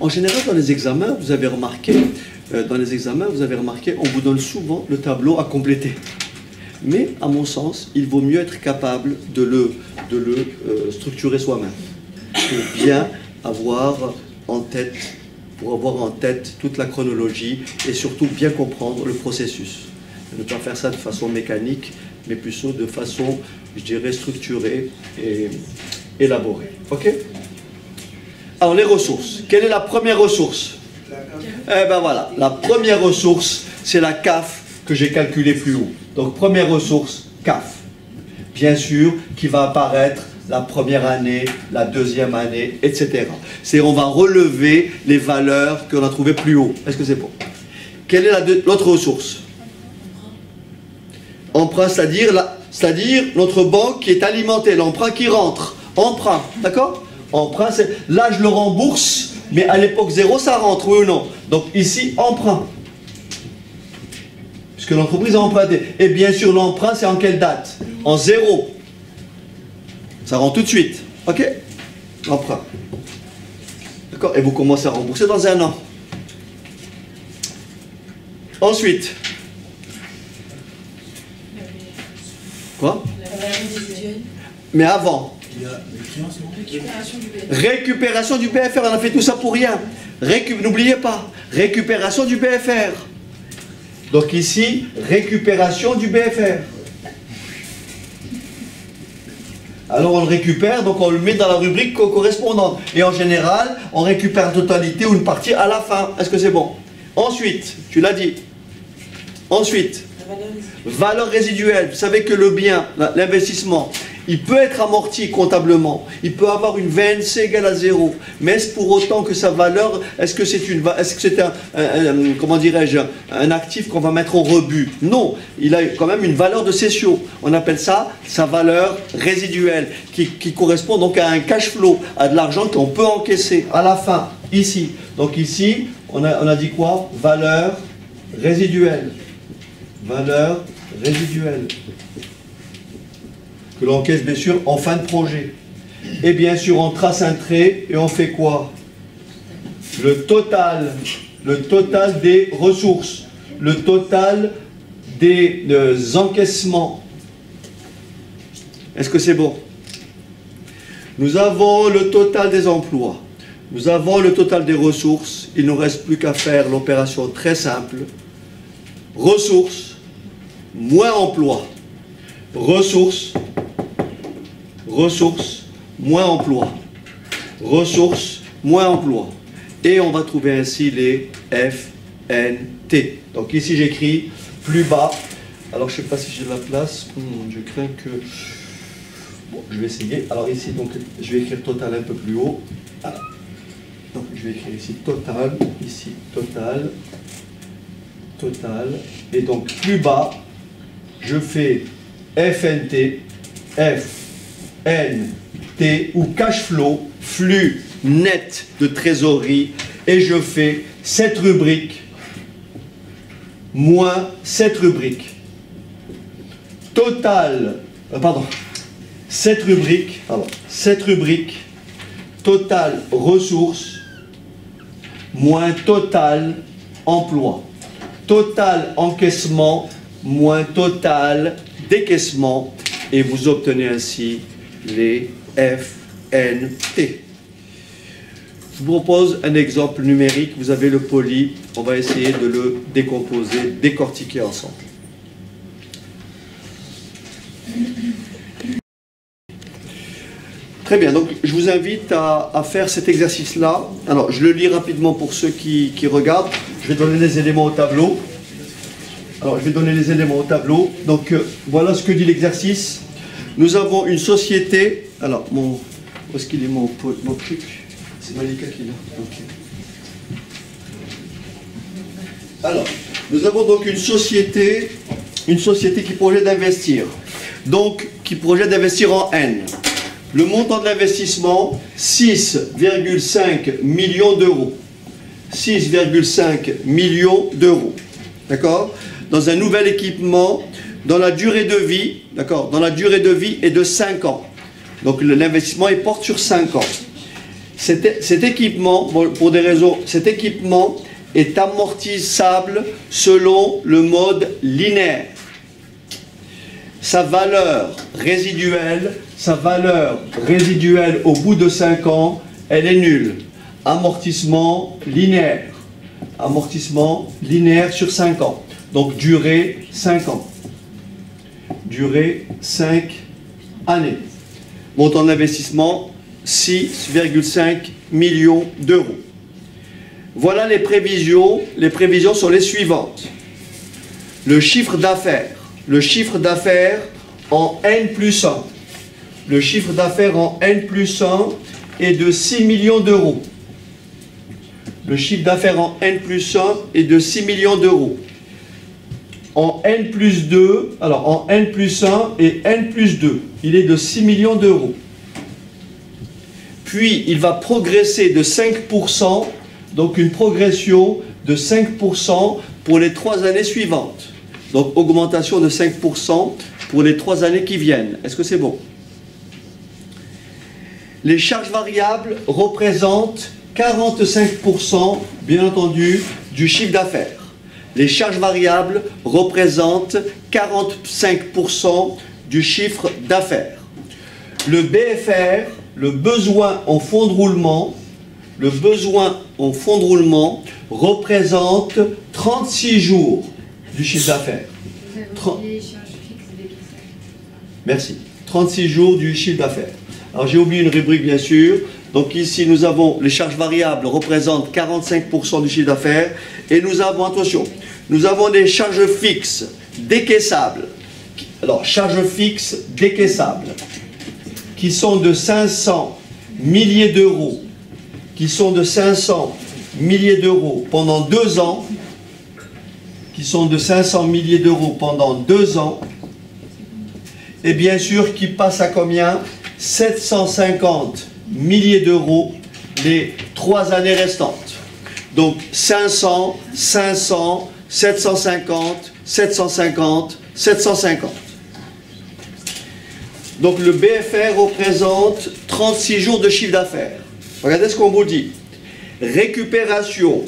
En général, dans les examens, vous avez remarqué, on vous donne souvent le tableau à compléter. Mais, à mon sens, il vaut mieux être capable de le structurer soi-même. Pour bien avoir en tête, toute la chronologie et surtout bien comprendre le processus. Ne pas faire ça de façon mécanique, mais plutôt de façon, je dirais, structurée et élaborée. Ok? Alors, les ressources. Quelle est la première ressource? Eh bien voilà, la première ressource, c'est la CAF que j'ai calculée plus haut. Donc, première ressource, CAF. Bien sûr, qui va apparaître la première année, la deuxième année, etc. C'est-à-dire, on va relever les valeurs qu'on a trouvées plus haut. Est-ce que c'est bon? Quelle est l'autre ressource? Emprunt, c'est-à-dire notre banque qui est alimentée, l'emprunt qui rentre. Emprunt, d'accord? Emprunt, c'est là je le rembourse, mais à l'époque 0, ça rentre, oui ou non? Donc ici, emprunt. Puisque l'entreprise a emprunté. Et bien sûr, l'emprunt, c'est en quelle date? En 0. Ça rentre tout de suite. Ok? Emprunt. D'accord? Et vous commencez à rembourser dans 1 an. Ensuite. Quoi? Mais avant. Récupération du BFR, on a fait tout ça pour rien. N'oubliez pas, récupération du BFR. Donc ici, récupération du BFR. Alors on le récupère, donc on le met dans la rubrique correspondante. Et en général, on récupère la totalité ou une partie à la fin. Est-ce que c'est bon? Ensuite, tu l'as dit. Ensuite. Valeur résiduelle. Vous savez que le bien, l'investissement, il peut être amorti comptablement. Il peut avoir une VNC égale à 0. Mais est-ce pour autant que sa valeur, est-ce que c'est comment dirais-je, un actif qu'on va mettre au rebut? Non. Il a quand même une valeur de cession. On appelle ça sa valeur résiduelle, qui correspond donc à un cash flow, à de l'argent qu'on peut encaisser à la fin, ici. Donc ici, on a dit quoi? Valeur résiduelle. Valeur résiduelle. Que l'on encaisse bien sûr en fin de projet. Et bien sûr, on trace un trait et on fait quoi? Le total des ressources, le total des encaissements. Est-ce que c'est bon? Nous avons le total des emplois. Nous avons le total des ressources. Il ne nous reste plus qu'à faire l'opération très simple. Ressources moins emploi. Ressources moins emploi. Ressources moins emploi. Et on va trouver ainsi les FNT. Donc ici j'écris plus bas. Alors je ne sais pas si j'ai de la place. Je crains que... Bon, je vais essayer. Alors ici, donc, je vais écrire total un peu plus haut. Voilà. Donc je vais écrire ici total. Ici total. Total. Et donc plus bas, je fais FNT. FNT ou cash flow, flux net de trésorerie. Et je fais cette rubrique moins cette rubrique. Total, cette rubrique, total ressources, moins total emploi. Total encaissement, moins total décaissement. Et vous obtenez ainsi les FNT. Je vous propose un exemple numérique. Vous avez le poly. On va essayer de le décomposer, décortiquer ensemble. Très bien, donc je vous invite à faire cet exercice-là. Alors, je le lis rapidement pour ceux qui regardent. Je vais donner les éléments au tableau. Alors, je vais donner les éléments au tableau. Donc, voilà ce que dit l'exercice. Nous avons une société. Alors, où est-ce qu'il est mon truc? C'est Malika qui l'a. Okay. Alors, nous avons donc une société qui projette d'investir. Donc, qui projette d'investir en N. Le montant de l'investissement, 6,5 millions d'euros. 6,5 millions d'euros. D'accord? Dans un nouvel équipement, dans la durée de vie, d'accord? Dans la durée de vie est de 5 ans. Donc l'investissement il porte sur 5 ans. Cet équipement, pour des raisons, cet équipement est amortissable selon le mode linéaire. Sa valeur résiduelle au bout de 5 ans, elle est nulle. Amortissement linéaire. Amortissement linéaire sur 5 ans. Donc durée 5 ans. Durée 5 années. Montant d'investissement 6,5 millions d'euros. Voilà les prévisions. Les prévisions sont les suivantes. Le chiffre d'affaires. Le chiffre d'affaires en N plus 1. Le chiffre d'affaires en N plus 1 est de 6 millions d'euros. Le chiffre d'affaires en N plus 1 est de 6 millions d'euros. En N plus 2, alors en N plus 1 et N plus 2, il est de 6 millions d'euros. Puis il va progresser de 5%, donc une progression de 5% pour les 3 années suivantes. Donc augmentation de 5% pour les 3 années qui viennent. Est-ce que c'est bon? Les charges variables représentent 45%, bien entendu, du chiffre d'affaires. Les charges variables représentent 45% du chiffre d'affaires. Le BFR, le besoin en fonds de roulement, représente 36 jours du chiffre d'affaires. Merci. 36 jours du chiffre d'affaires. Alors j'ai oublié une rubrique bien sûr. Donc ici nous avons les charges variables représentent 45% du chiffre d'affaires. Et nous avons, attention, nous avons des charges fixes décaissables, alors charges fixes décaissables, qui sont de 500 milliers d'euros, qui sont de 500 milliers d'euros pendant 2 ans, qui sont de 500 milliers d'euros pendant 2 ans, et bien sûr qui passent à combien? 750 milliers d'euros les 3 années restantes. Donc 500, 500, 750, 750, 750. Donc le BFR représente 36 jours de chiffre d'affaires. Regardez ce qu'on vous dit. Récupération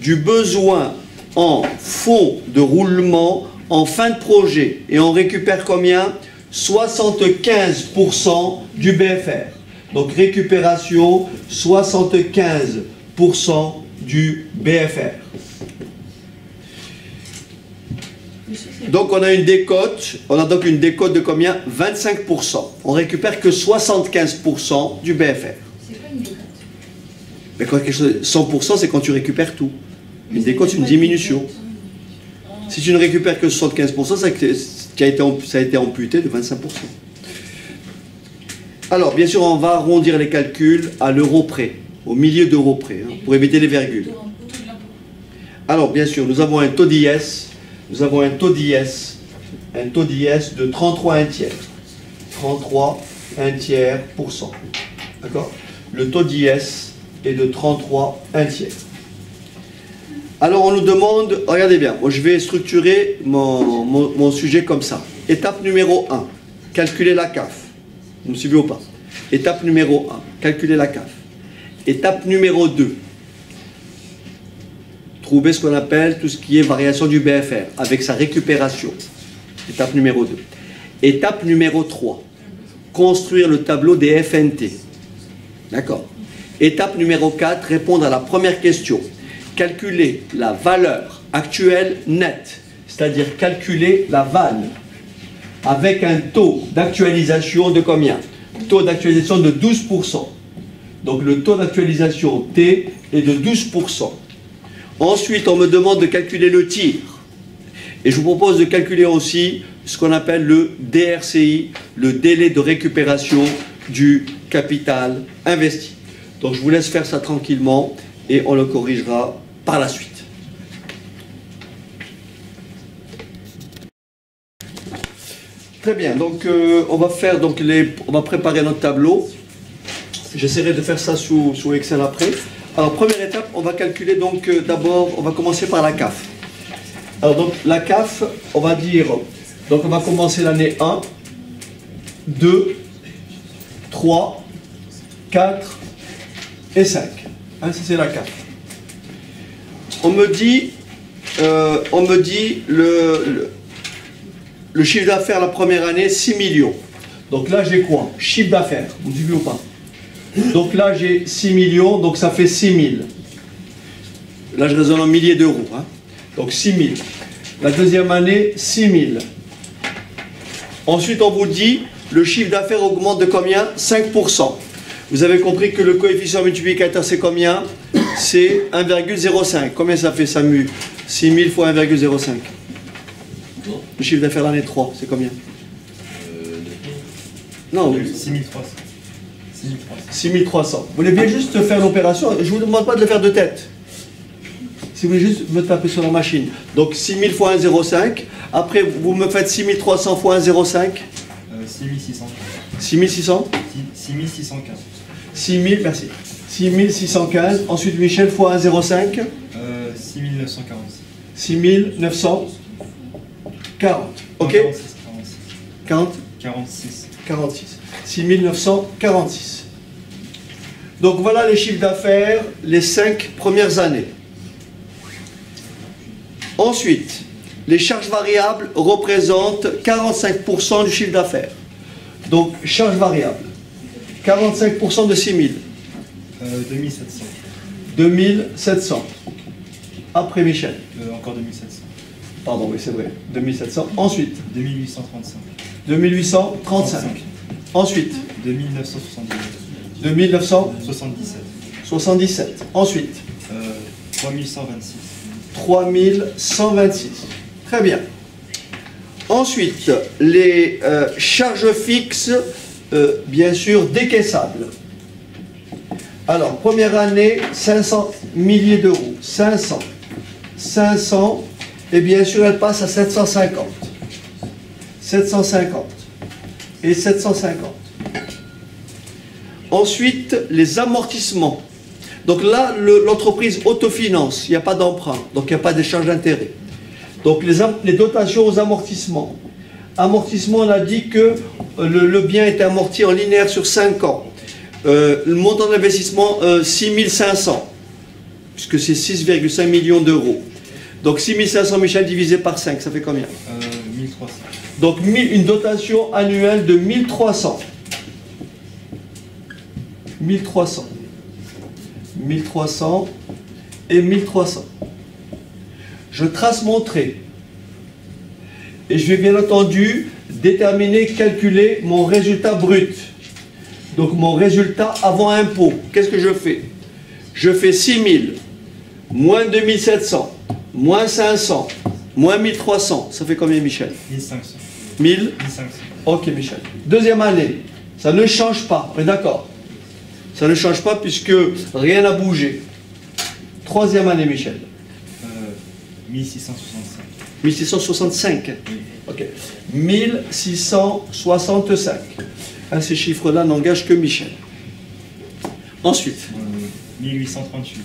du besoin en fonds de roulement en fin de projet. Et on récupère combien? 75% du BFR. Donc récupération 75% du BFR. Donc on a une décote, donc une décote de combien? 25%. On récupère que 75% du BFR. C'est quoi une décote? Mais quand quelque chose, 100% c'est quand tu récupères tout. Une décote c'est une diminution. Si tu ne récupères que 75%, ça a été amputé de 25%. Alors bien sûr on va arrondir les calculs à l'euro près, au millier d'euros près, hein, pour éviter les virgules. Alors bien sûr nous avons un taux d'IS. Nous avons un taux d'IS de 33 1 tiers. 33 1 tiers %. D'accord? Le taux d'IS est de 33 1 tiers. Alors on nous demande, regardez bien, moi je vais structurer mon sujet comme ça. Étape numéro 1, calculer la CAF. Vous me suivez ou pas? Étape numéro 1, calculer la CAF. Étape numéro 2, trouver ce qu'on appelle tout ce qui est variation du BFR avec sa récupération. Étape numéro 2. Étape numéro 3, construire le tableau des FNT. D'accord? Étape numéro 4, répondre à la première question. Calculer la valeur actuelle nette, c'est-à-dire calculer la vanne avec un taux d'actualisation de combien? Taux d'actualisation de 12%. Donc le taux d'actualisation T est de 12%. Ensuite, on me demande de calculer le tir. Et je vous propose de calculer aussi ce qu'on appelle le DRCI, le délai de récupération du capital investi. Donc je vous laisse faire ça tranquillement et on le corrigera par la suite. Très bien, donc on va préparer notre tableau. J'essaierai de faire ça sous Excel après. Alors première étape, on va calculer donc d'abord, on va commencer par la CAF. Alors donc la CAF, on va dire, donc on va commencer l'année 1, 2, 3, 4 et 5. Hein, ça c'est la CAF. On me dit le chiffre d'affaires la première année, 6 millions. Donc là j'ai quoi? Chiffre d'affaires, vous me suivez ou pas? Donc là j'ai 6 millions, donc ça fait 6 000. Là je raisonne en milliers d'euros. Hein. Donc 6 000. La deuxième année, 6 000. Ensuite on vous dit, le chiffre d'affaires augmente de combien? 5%. Vous avez compris que le coefficient multiplicateur c'est combien? C'est 1,05. Combien ça fait SAMU? 6 000 fois 1,05. Le chiffre d'affaires l'année 3, c'est combien? Non, 6300. 6300. Vous voulez bien juste faire l'opération? Je ne vous demande pas de le faire de tête. Si vous voulez juste me taper sur la machine. Donc 6000 fois 1,05. Après, vous me faites 6300 fois 1,05. 6615. 6600 6615. 6000, merci. 6615. Ensuite, Michel, fois 1,05. 6946. 6940. Ok? 40 46. 46. 6946. Donc voilà les chiffres d'affaires les 5 premières années. Ensuite, les charges variables représentent 45% du chiffre d'affaires. Donc, charges variables. 45% de 6 000. 2700. 2700. Après Michel. Encore 2700. Pardon, oui, c'est vrai. 2700. Ensuite. 2835. 2835. Ensuite. 2978. 2977. 77. Ensuite. 3126. 3126. Très bien. Ensuite, les charges fixes, bien sûr, décaissables. Alors, première année, 500 milliers d'euros. 500. 500. Et bien sûr, elle passe à 750. 750. Et 750. Ensuite, les amortissements. Donc là, l'entreprise autofinance. Il n'y a pas d'emprunt. Donc, il n'y a pas d'échange d'intérêt. Donc, les dotations aux amortissements. Amortissement, on a dit que le bien était amorti en linéaire sur 5 ans. Le montant d'investissement, 6 500, puisque c'est 6,5 millions d'euros. Donc 6 500, Michel, divisé par 5, ça fait combien? 1300. Donc une dotation annuelle de 1300. 1300. 1300 et 1300. Je trace mon trait. Et je vais bien entendu déterminer, calculer mon résultat brut. Donc mon résultat avant impôt. Qu'est-ce que je fais? Je fais 6 000, moins 2700, moins 500, moins 1300. Ça fait combien, Michel? 1500. 1000? 1500. Ok, Michel. Deuxième année. Ça ne change pas. On est d'accord? Ça ne change pas puisque rien n'a bougé. Troisième année, Michel. 1665. 1665. Oui. Ok. 1665. Hein, ces chiffres-là n'engagent que Michel. Ensuite. 1838.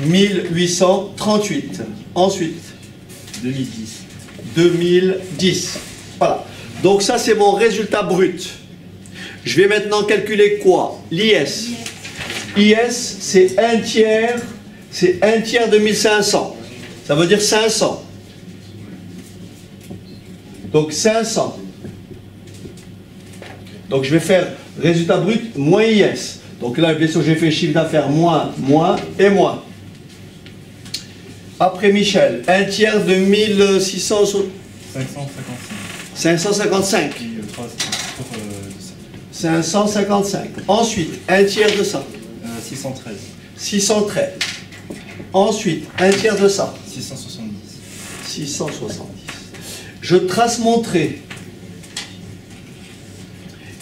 1838. Ensuite. 2010. 2010. Voilà. Donc ça, c'est mon résultat brut. Je vais maintenant calculer quoi? L'IS. IS, c'est un tiers de 1500. Ça veut dire 500. Donc 500. Donc je vais faire résultat brut moins IS. Donc là, bien sûr, j'ai fait chiffre d'affaires moins, moins et moins. Après Michel, un tiers de 1600... 555. 555. Ensuite, un tiers de ça. 613. 613. Ensuite, un tiers de ça. 670. 670. Je trace mon trait.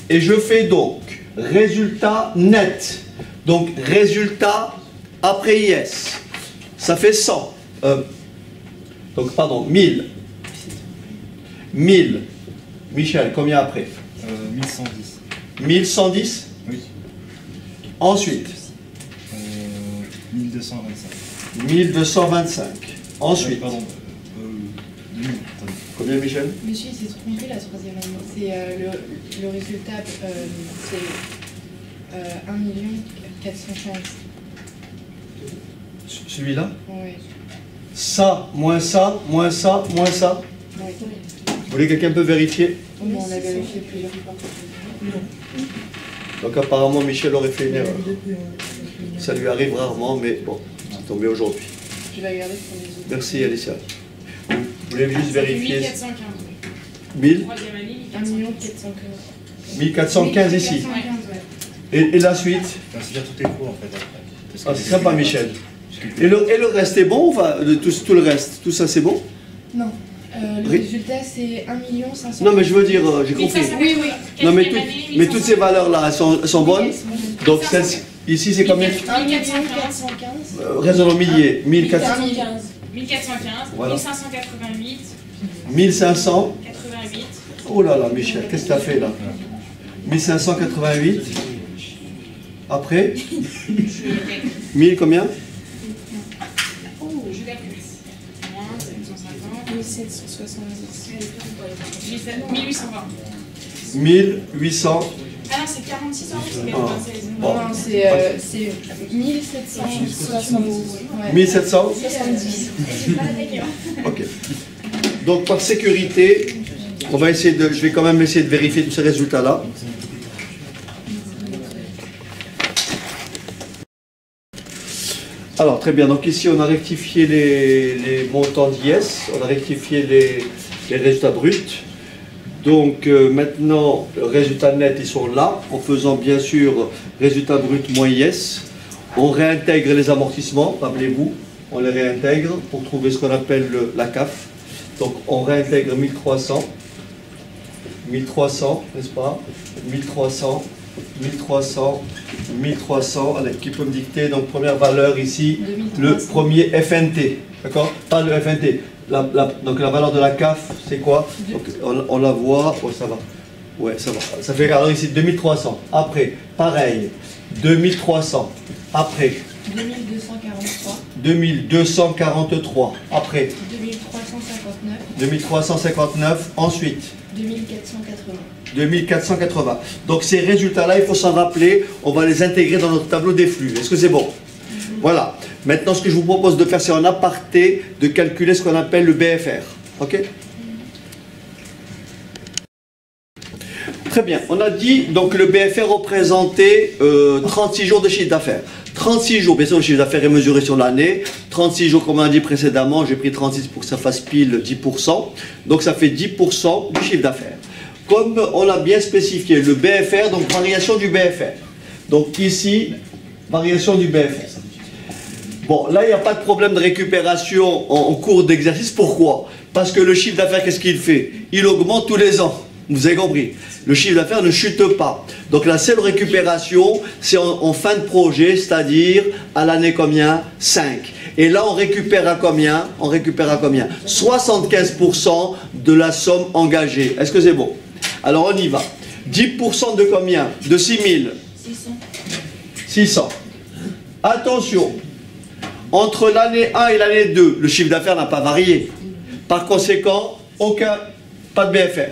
Et je fais donc résultat net. Donc résultat après IS. Ça fait 100. Donc pardon, 1000. 1000. Michel, combien après? 1110. 1110. Oui. Ensuite. 1225. 1225. Ensuite. Pardon. 1000. Combien, Michel? Monsieur, il s'est trompé la troisième année. C'est le résultat, c'est 1 415. Celui-là? Oui. Ça, moins ça, moins ça, moins ça. Oui. Vous voulez que quelqu'un peut vérifier? On l'a vérifié plusieurs fois. Donc apparemment, Michel aurait fait une erreur. Ça lui arrive rarement, mais bon, c'est tombé aujourd'hui. Je vais regarder pour les autres. Merci, Alicia. Vous voulez juste vérifier? 1415. 1000? Troisième année, 1 415. 1415 ici. 415, ouais. Et la suite? C'est-à-dire tout est faux en fait après. Parce que Ah, c'est sympa, Michel. Et le reste est bon? Enfin, tout le reste, tout ça c'est bon? Non. Le Oui. résultat, c'est 1 500. Non, mais je veux dire, j'ai compris. Oui, oui. Non, mais toutes ces valeurs-là, elles sont bonnes? Donc, ici, c'est combien? 1 415. Raisonnons milliers. 1400, 1415, Voilà. 1588, 1500. 88, Oh là là, Michel, qu'est-ce que tu as fait là? 1588. Après? 1000 combien? je calcule. Moins 750, 1770. 1820. 1800. Ah non, c'est 46 euros, c'est Ah. 96. Bon. Non, c'est 1770. Ouais. 1700. 70. J'ai pas la taille, hein. Ok. Donc par sécurité, je vais quand même essayer de vérifier tous ces résultats-là. Alors très bien, donc ici on a rectifié les montants d'IS, on a rectifié les résultats bruts. Donc maintenant, le résultat net, ils sont là, en faisant bien sûr résultat brut moins IS. On réintègre les amortissements, rappelez-vous, on les réintègre pour trouver ce qu'on appelle la CAF. Donc on réintègre 1300 1300, n'est-ce pas? 1300, 1300, 1300. Allez, qui peut me dicter? Donc, première valeur ici, 2300. le premier FNT. D'accord? Pas le FNT. Donc, la valeur de la CAF, c'est quoi? Donc, on la voit. Oh, ça va. Ouais, ça va. Ça fait alors ici 2300. Après, pareil, 2300. Après, 2243. 2243. Après, 2359. 2359. Ensuite, 2480. 2480. Donc ces résultats-là, il faut s'en rappeler, on va les intégrer dans notre tableau des flux. Est-ce que c'est bon? Voilà. Maintenant, ce que je vous propose de faire, c'est en aparté de calculer ce qu'on appelle le BFR. Ok? Très bien. On a dit, donc le BFR représentait 36 jours de chiffre d'affaires. 36 jours, bien sûr, le chiffre d'affaires est mesuré sur l'année. 36 jours, comme on a dit précédemment, j'ai pris 36 pour que ça fasse pile 10%. Donc ça fait 10% du chiffre d'affaires. Comme on l'a bien spécifié, le BFR, donc variation du BFR. Donc ici, variation du BFR. Bon, là, il n'y a pas de problème de récupération en cours d'exercice. Pourquoi? Parce que le chiffre d'affaires, qu'est-ce qu'il fait? Il augmente tous les ans. Vous avez compris? Le chiffre d'affaires ne chute pas. Donc la seule récupération, c'est en fin de projet, c'est-à-dire à l'année combien? 5. Et là, on récupère à combien? On récupère à combien? 75% de la somme engagée. Est-ce que c'est bon? Alors on y va. 10% de combien? De 6000? 600. 600. Attention, entre l'année 1 et l'année 2, le chiffre d'affaires n'a pas varié. Par conséquent, pas de BFR.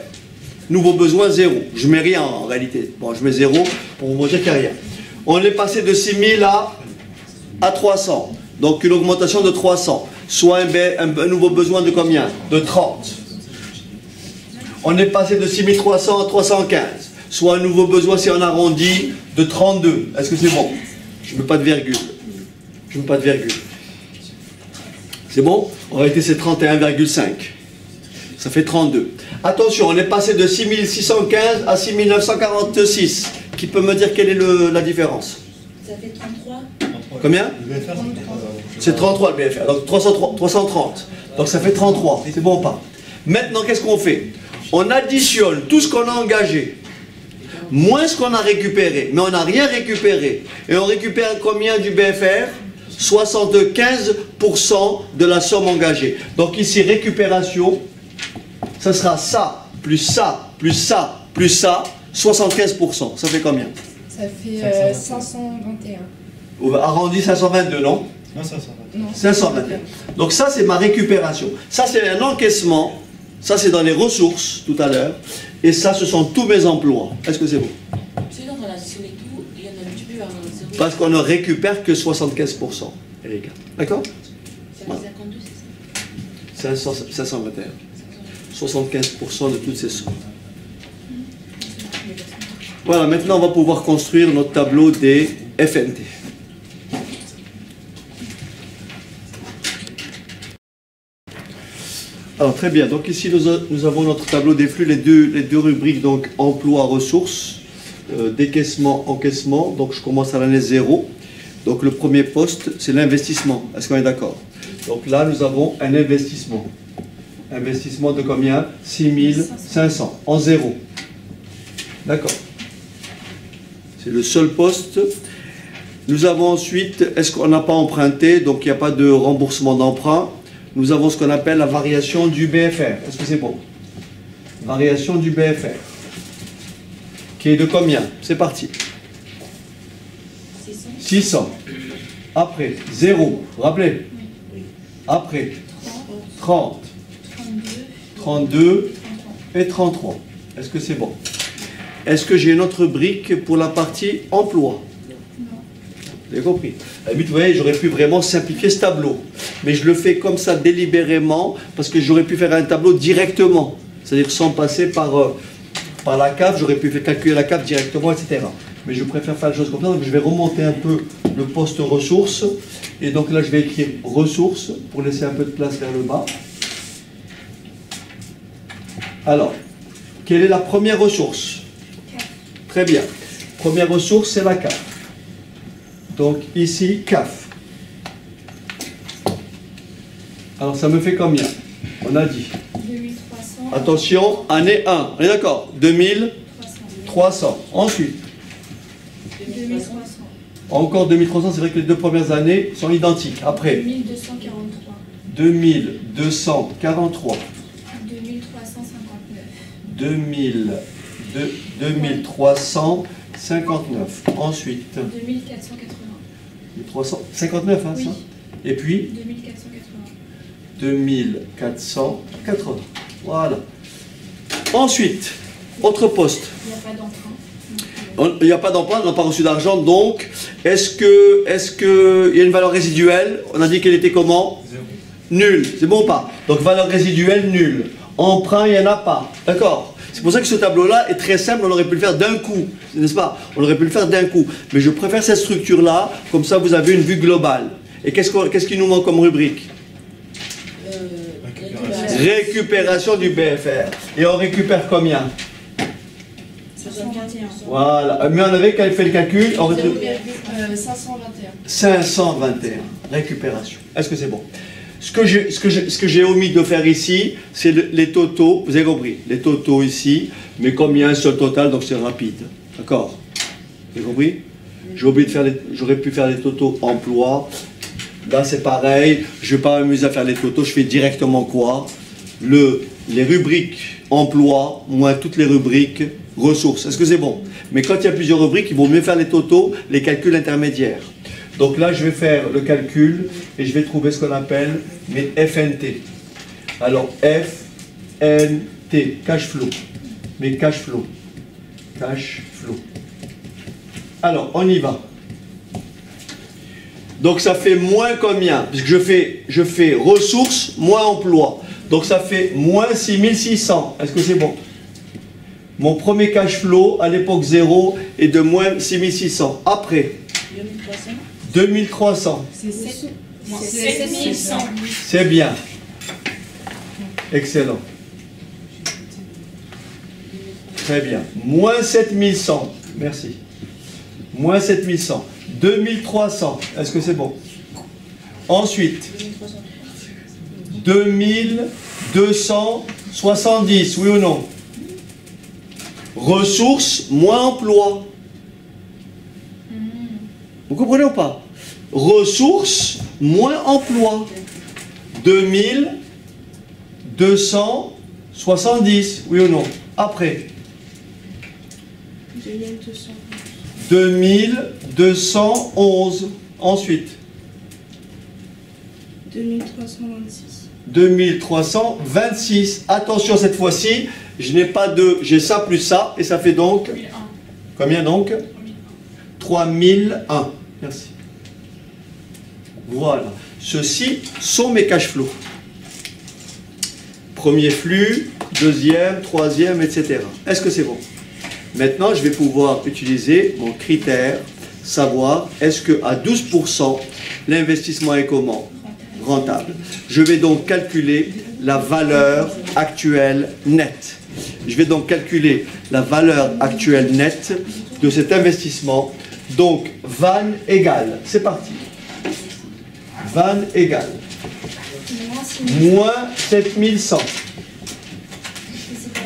Nouveau besoin, 0. Je mets rien en réalité. Bon, je mets 0 pour vous montrer qu'il n'y a rien. On est passé de 6000 à 300. Donc une augmentation de 300. Soit un nouveau besoin de combien? De 30. On est passé de 6300 à 315. Soit un nouveau besoin, si on arrondit, de 32. Est-ce que c'est bon? Je ne mets pas de virgule. Je ne mets pas de virgule. C'est bon? En réalité, c'est 31,5. Ça fait 32. Attention, on est passé de 6615 à 6946. Qui peut me dire quelle est la différence? Ça fait 33. Combien? Le BFR, C'est 33 le BFR. Donc 330. Donc ça fait 33. C'est bon ou pas? Maintenant, qu'est-ce qu'on fait? On additionne tout ce qu'on a engagé, moins ce qu'on a récupéré. Mais on n'a rien récupéré. Et on récupère combien du BFR? 75% de la somme engagée. Donc ici, récupération, ça sera ça, plus ça, plus ça, plus ça, 75%. Ça fait combien? Ça fait 521. Arrondi 522, non? Non, ça va. Non. 521. Donc ça, c'est ma récupération. Ça, c'est un encaissement. Ça, c'est dans les ressources, tout à l'heure. Et ça, ce sont tous mes emplois. Est-ce que c'est bon? Celui dont on a additionné tout, il y en a multiplié par 0. Parce qu'on ne récupère que 75%. Les gars. D'accord? Ça fait 52, c'est ça? 521. 75% de toutes ces sommes. Voilà, maintenant, on va pouvoir construire notre tableau des FNT. Alors très bien, donc ici nous avons notre tableau des flux, les deux rubriques, donc emploi, ressources, décaissement, encaissement. Donc je commence à l'année 0. Donc le premier poste, c'est l'investissement. Est-ce qu'on est d'accord? Donc là nous avons un investissement. Investissement de combien? 6500 en 0. D'accord. C'est le seul poste. Nous avons ensuite, est-ce qu'on n'a pas emprunté, donc il n'y a pas de remboursement d'emprunt. Nous avons ce qu'on appelle la variation du BFR. Est-ce que c'est bon? Variation du BFR. Qui est de combien? C'est parti. 600. Après, 0. Rappelez. Après, 30. 32 et 33. Est-ce que c'est bon? Est-ce que j'ai une autre brique pour la partie emploi? Vous avez compris? À la limite, vous voyez, j'aurais pu vraiment simplifier ce tableau. Mais je le fais comme ça délibérément parce que j'aurais pu faire un tableau directement. C'est-à-dire sans passer par la CAF, j'aurais pu faire calculer la CAF directement, etc. Mais je préfère faire les choses comme ça. Donc je vais remonter un peu le poste ressources. Et donc là, je vais écrire ressources pour laisser un peu de place vers le bas. Alors, quelle est la première ressource? Très bien. Première ressource, c'est la CAF. Donc ici, CAF. Alors ça me fait combien? On a dit 2300 Attention, année 1. On est d'accord? 2300. Ensuite, 2300. encore 2300, c'est vrai que les deux premières années sont identiques. Après, 2243. 2243. 2359. 2359. Ensuite, 2480. 1359, hein, Oui. ça? Et puis, 2480. 2480. Voilà. Ensuite, autre poste. Il n'y a pas d'emprunt. Il n'y a pas d'emprunt, on n'a pas reçu d'argent, donc est-ce qu'il y a une valeur résiduelle? On a dit qu'elle était comment? Zéro. Nulle. C'est bon ou pas? Donc valeur résiduelle nulle. Emprunt, il n'y en a pas. D'accord? C'est pour ça que ce tableau-là est très simple, on aurait pu le faire d'un coup, n'est-ce pas? On aurait pu le faire d'un coup. Mais je préfère cette structure-là, comme ça vous avez une vue globale. Et qu'est-ce qui nous manque comme rubrique? Récupération du BFR. Et on récupère combien? 521. Voilà. Mais on avait fait le calcul, on retrouve 521. 521. Récupération. Est-ce que c'est bon? Ce que j'ai omis de faire ici, c'est les totaux. Vous avez compris? Les totaux ici. Mais comme il y a un seul total, donc c'est rapide. D'accord? Vous avez compris? J'aurais pu faire les totaux emploi. Là, c'est pareil. Je ne vais pas m'amuser à faire les totaux. Je fais directement quoi? Les rubriques emploi, moins toutes les rubriques ressources. Est-ce que c'est bon? Mais quand il y a plusieurs rubriques, il vaut mieux faire les totaux, les calculs intermédiaires. Donc là, je vais faire le calcul et je vais trouver ce qu'on appelle mes FNT. Alors, FNT, cash flow. Mes cash flow. Cash flow. Alors, on y va. Donc ça fait moins combien? Puisque je fais ressources moins emploi. Donc ça fait moins 6600. Est-ce que c'est bon? Mon premier cash flow à l'époque 0 est de moins 6600. Après, 2300. C'est 7100. C'est bien. Excellent. Très bien. Moins 7100. Merci. Moins 7100. 2300. Est-ce que c'est bon? Ensuite, 2270. Oui ou non? Ressources moins emploi. Vous comprenez ou pas? Ressources moins emploi. 2270. Oui ou non? Après. 2211. Ensuite. 2326. 2326. Attention, cette fois-ci, je n'ai pas de... J'ai ça plus ça, et ça fait donc... 3001. Combien donc? 3001. Merci. Voilà. Ceux-ci sont mes cash flows. Premier flux, deuxième, troisième, etc. Est-ce que c'est bon? Maintenant, je vais pouvoir utiliser mon critère, savoir est-ce qu'à 12%, l'investissement est comment? Rentable. Je vais donc calculer la valeur actuelle nette. Je vais donc calculer la valeur actuelle nette de cet investissement. Donc, VAN égale, c'est parti. VAN égale moins 7100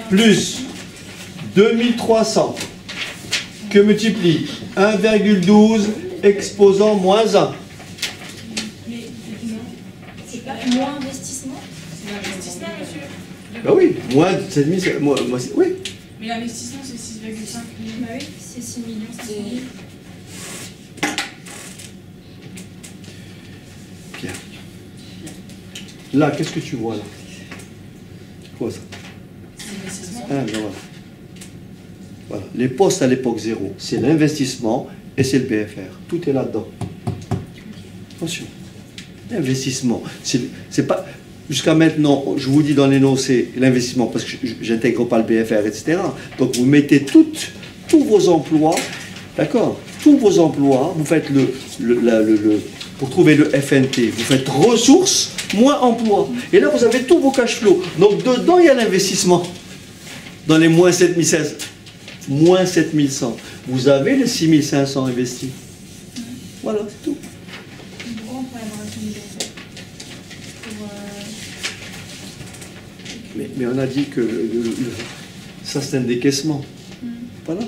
plus 2300 que multiplie 1,12 exposant moins 1. C'est pas moins investissement? C'est l'investissement, monsieur. Ben oui, moins 7000, oui. Mais l'investissement, c'est 6,5 millions. Bah oui, c'est 6 500 000. Bien. Là, qu'est-ce que tu vois là? C'est quoi ça? C'est l'investissement. Ah, ben voilà. Voilà. Les postes à l'époque 0, c'est l'investissement et c'est le BFR. Tout est là-dedans. Attention. L'investissement, c'est pas... Jusqu'à maintenant, je vous dis dans l'énoncé l'investissement parce que j'intègre pas le BFR, etc. Donc vous mettez tous vos emplois, d'accord? Tous vos emplois, vous faites pour trouver le FNT, vous faites ressources moins emploi. Et là, vous avez tous vos cash flows. Donc dedans, il y a l'investissement. Dans les moins 7500, moins 7100. Vous avez les 6500 investis. Voilà, c'est tout. Pourquoi on pourrait avoir un comité pour Mais on a dit que ça, c'est un décaissement. Voilà.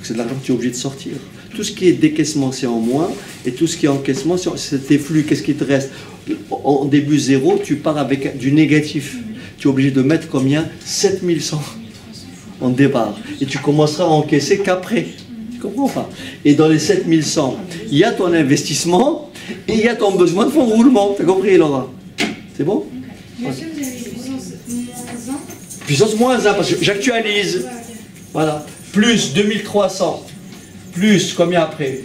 C'est de l'argent que tu es obligé de sortir. Tout ce qui est décaissement, c'est en moins, et tout ce qui est encaissement, c'est tes flux. Qu'est-ce qui te reste? En début zéro, tu pars avec du négatif. Tu es obligé de mettre combien? 7100 en départ. Et tu commenceras à encaisser qu'après. Tu comprends pas? Et dans les 7100, il y a ton investissement et il y a ton besoin de fonds de roulement. Tu as compris, Laura? C'est bon? Monsieur, vous avez puissance moins 1. Puissance moins 1, parce que j'actualise. Voilà. Plus 2300. Plus combien après?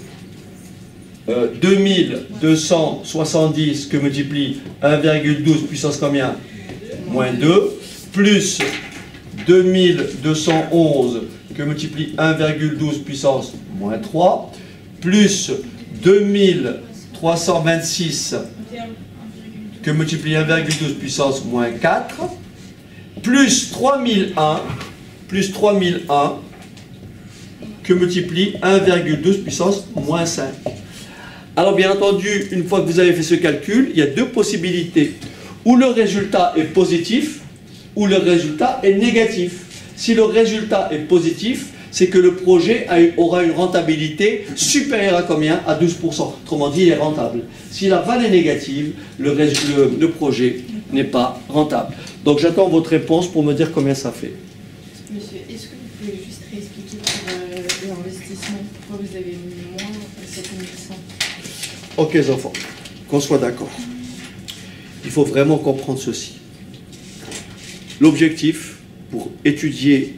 2270 que multiplie 1,12 puissance combien? Moins 2. Plus 2211 que multiplie 1,12 puissance moins 3. Plus 2326 que multiplie 1,12 puissance moins 4. Plus 3001 que multiplie 1,12 puissance moins 5. Alors bien entendu, une fois que vous avez fait ce calcul, il y a deux possibilités. Ou le résultat est positif, ou le résultat est négatif. Si le résultat est positif, c'est que le projet aura une rentabilité supérieure à combien? À 12%. Autrement dit, il est rentable. Si la vanne est négative, le projet n'est pas rentable. Donc j'attends votre réponse pour me dire combien ça fait. Monsieur, est-ce que vous pouvez juste réexpliquer pour l'investissement pourquoi vous avez mis moins 7100? Ok les enfants, qu'on soit d'accord. Il faut vraiment comprendre ceci. L'objectif, pour étudier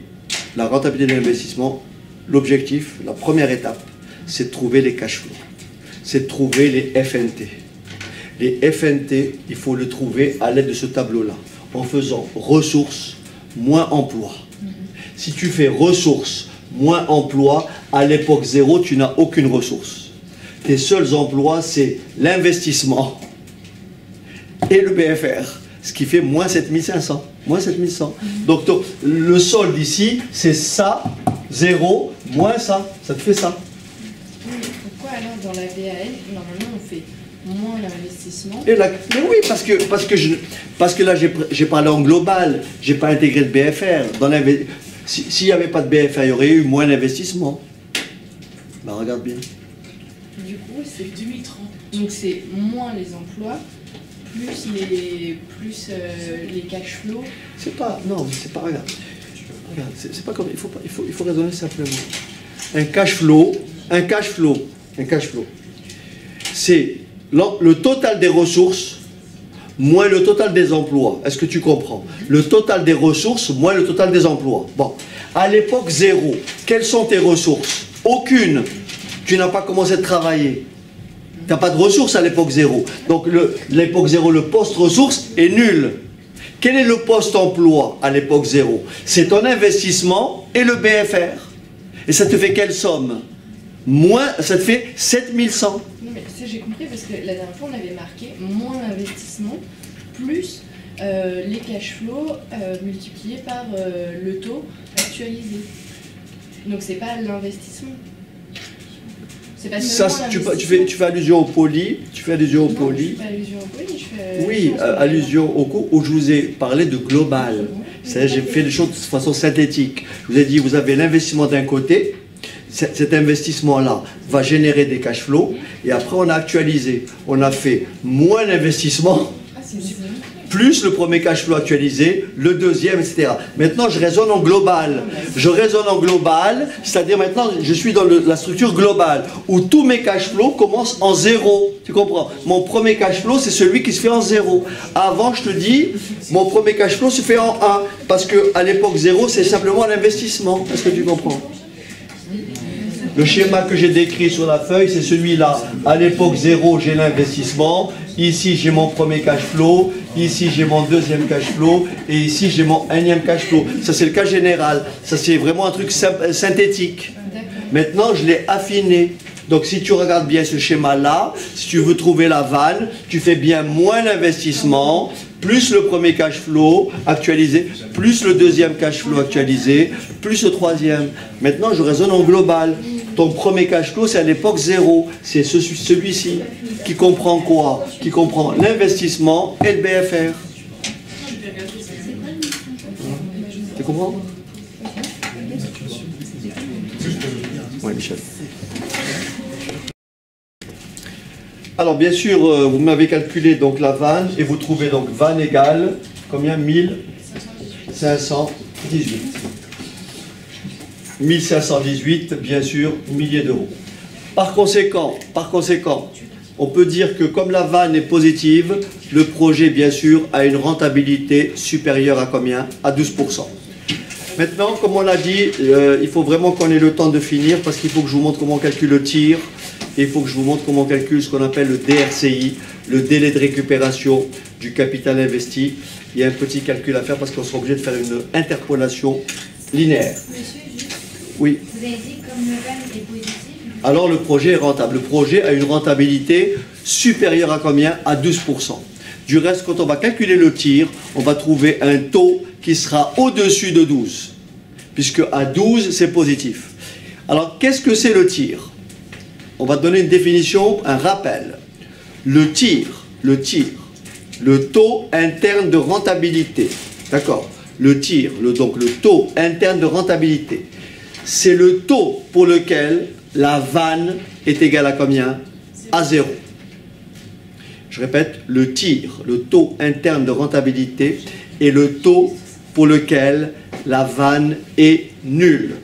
la rentabilité de l'investissement, l'objectif, la première étape, c'est de trouver les cash flows. C'est de trouver les FNT. Les FNT, il faut le trouver à l'aide de ce tableau-là, en faisant ressources moins emploi. Si tu fais ressources moins emploi, à l'époque zéro, tu n'as aucune ressource. Tes seuls emplois, c'est l'investissement et le BFR, ce qui fait moins 7500. Moins 7100. Donc le solde ici, c'est ça, 0, moins ça. Ça te fait ça. Oui, mais pourquoi alors dans la VAL, normalement on fait moins l'investissement? Mais oui, parce que là j'ai parlé en global, j'ai pas intégré le BFR. S'il n'y avait pas de BFR, il y aurait eu moins d'investissement. Ben regarde bien. Du coup, c'est 2030. donc c'est moins les emplois, plus les cash flows. C'est pas, non, c'est pas, regarde, c'est pas comme, il faut raisonner simplement. Un cash flow, c'est le total des ressources moins le total des emplois. Est-ce que tu comprends? Le total des ressources moins le total des emplois. Bon, à l'époque zéro, quelles sont tes ressources? Aucune. Tu n'as pas commencé de travailler. Tu n'as pas de ressources à l'époque zéro. Donc l'époque zéro, le poste ressources est nul. Quel est le poste emploi à l'époque zéro? C'est ton investissement et le BFR. Et ça te fait quelle somme? Moins, ça te fait 7100. Non mais ça j'ai compris parce que la dernière fois on avait marqué moins l'investissement plus les cash flows multipliés par le taux actualisé. Donc c'est pas l'investissement. C'est pas Ça, seulement tu fais allusion au poly. Tu fais allusion au Non, poly. je fais pas allusion au poly, je fais Oui, allusion au cours où je vous ai parlé de global. C'est-à-dire j'ai fait les choses de façon synthétique. Je vous ai dit, vous avez l'investissement d'un côté. Cet investissement-là va générer des cash flows. Et après, on a actualisé. On a fait moins d'investissement, plus le premier cash flow actualisé, le deuxième, etc. Maintenant, je raisonne en global. Je raisonne en global, c'est-à-dire maintenant, je suis dans la structure globale, où tous mes cash flows commencent en zéro. Tu comprends? Mon premier cash flow, c'est celui qui se fait en zéro. Avant, je te dis, mon premier cash flow se fait en 1. Parce qu'à l'époque zéro, c'est simplement l'investissement. Est-ce que tu comprends? Le schéma que j'ai décrit sur la feuille, c'est celui-là. À l'époque 0, j'ai l'investissement. Ici, j'ai mon premier cash flow. Ici, j'ai mon deuxième cash flow. Et ici, j'ai mon énième cash flow. Ça, c'est le cas général. Ça, c'est vraiment un truc synthétique. Maintenant, je l'ai affiné. Donc, si tu regardes bien ce schéma-là, si tu veux trouver la vanne, tu fais bien moins l'investissement, plus le premier cash flow actualisé, plus le deuxième cash flow actualisé, plus le troisième. Maintenant, je raisonne en global. Ton premier cash flow, c'est à l'époque 0. C'est celui-ci qui comprend quoi? Qui comprend l'investissement et le BFR. Tu comprends? Oui, Michel. Alors, bien sûr, vous m'avez calculé donc la vanne et vous trouvez donc vanne égale combien? 1518. 1518, bien sûr, milliers d'euros. Par conséquent, on peut dire que comme la vanne est positive, le projet, bien sûr, a une rentabilité supérieure à combien? À 12%. Maintenant, comme on l'a dit, il faut vraiment qu'on ait le temps de finir parce qu'il faut que je vous montre comment on calcule le tir et il faut que je vous montre comment on calcule ce qu'on appelle le DRCI, le délai de récupération du capital investi. Il y a un petit calcul à faire parce qu'on sera obligé de faire une interpolation linéaire. Monsieur, juste, Oui. vous avez dit comme le van est positif. Alors le projet est rentable. Le projet a une rentabilité supérieure à combien? À 12%. Du reste, quand on va calculer le tir, on va trouver un taux qui sera au-dessus de 12. Puisque à 12, c'est positif. Alors, qu'est-ce que c'est le tir? On va donner une définition, un rappel. Le taux interne de rentabilité. D'accord? Donc le taux interne de rentabilité. C'est le taux pour lequel la vanne est égale à combien? À 0. Je répète, le taux interne de rentabilité est le taux pour lequel la vanne est nulle.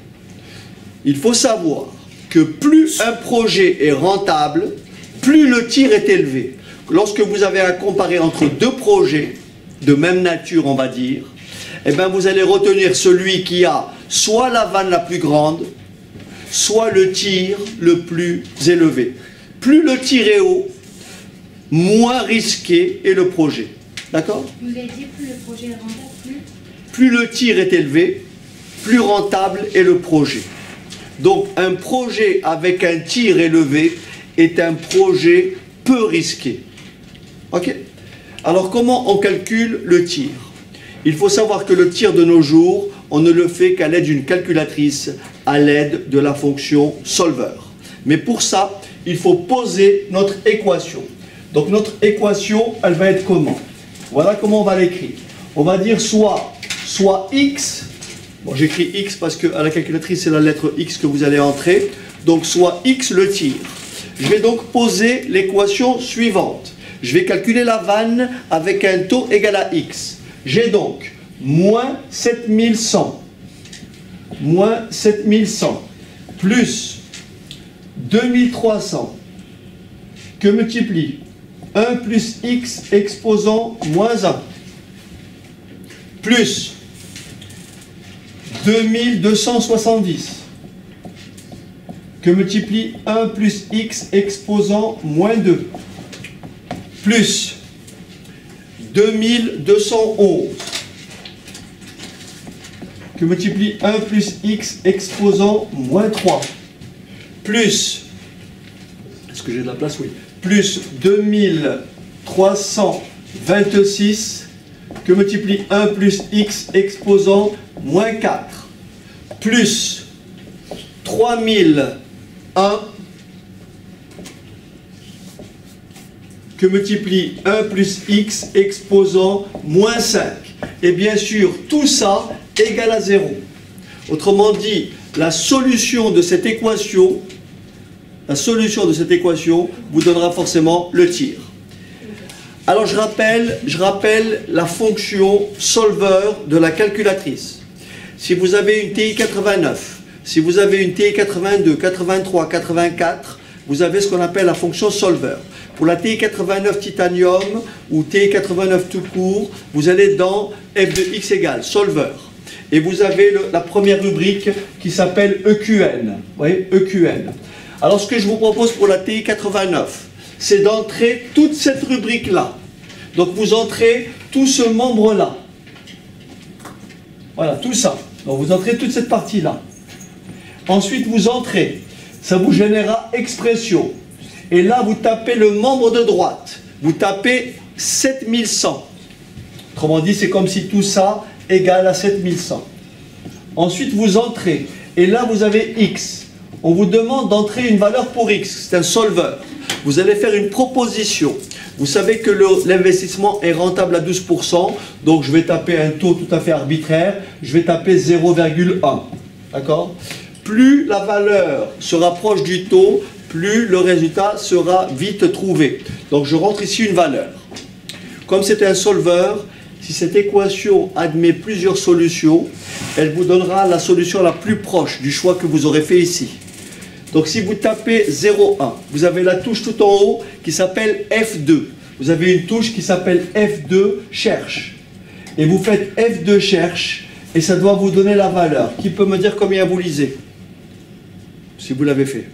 Il faut savoir que plus un projet est rentable, plus le tir est élevé. Lorsque vous avez à comparer entre deux projets de même nature, on va dire, eh bien vous allez retenir celui qui a soit la vanne la plus grande, soit le tir le plus élevé. Plus le tir est haut, moins risqué est le projet. D'accord? Vous avez dit plus le projet est rentable, plus le tir est élevé, plus rentable est le projet. Donc un projet avec un tir élevé est un projet peu risqué. Ok? Alors comment on calcule le tir? Il faut savoir que le tir de nos jours, on ne le fait qu'à l'aide d'une calculatrice, à l'aide de la fonction solver. Mais pour ça, il faut poser notre équation. Donc notre équation, elle va être comment? Voilà comment on va l'écrire. On va dire soit x, bon j'écris x parce qu'à la calculatrice c'est la lettre x que vous allez entrer, donc soit x le tir. Je vais donc poser l'équation suivante. Je vais calculer la vanne avec un taux égal à x. J'ai donc moins 7100, plus 2300 que multiplie 1 plus x exposant moins 1 plus 2270 que multiplie 1 plus x exposant moins 2 plus 2211 que multiplie 1 plus x exposant moins 3 plus, est-ce que j'ai de la place? Oui. Plus 2326 que multiplie 1 plus x exposant moins 4 plus 3001 que multiplie 1 plus x exposant moins 5. Et bien sûr, tout ça égale à 0. Autrement dit, la solution de cette équation vous donnera forcément le tir. Alors je rappelle la fonction solver de la calculatrice. Si vous avez une TI 89, si vous avez une TI 82, 83, 84, vous avez ce qu'on appelle la fonction solver. Pour la TI 89 titanium ou TI 89 tout court, vous allez dans f de x égale solver. Et vous avez la première rubrique qui s'appelle EQN. Vous voyez, EQN. Alors ce que je vous propose pour la TI 89, c'est d'entrer toute cette rubrique-là. Donc vous entrez tout ce membre-là. Voilà, tout ça. Donc vous entrez toute cette partie-là. Ensuite vous entrez. Ça vous générera expression. Et là vous tapez le membre de droite. Vous tapez 7100. Autrement dit, c'est comme si tout ça égale à 7100. Ensuite vous entrez. Et là vous avez x. On vous demande d'entrer une valeur pour x. C'est un solver. Vous allez faire une proposition. Vous savez que l'investissement est rentable à 12%, donc je vais taper un taux tout à fait arbitraire, je vais taper 0,1. D'accord? Plus la valeur se rapproche du taux, plus le résultat sera vite trouvé. Donc je rentre ici une valeur. Comme c'est un solveur, si cette équation admet plusieurs solutions, elle vous donnera la solution la plus proche du choix que vous aurez fait ici. Donc si vous tapez 0,1, vous avez la touche tout en haut qui s'appelle F2. Vous avez une touche qui s'appelle F2 cherche. Et vous faites F2 cherche et ça doit vous donner la valeur. Qui peut me dire combien vous lisez? Si vous l'avez fait.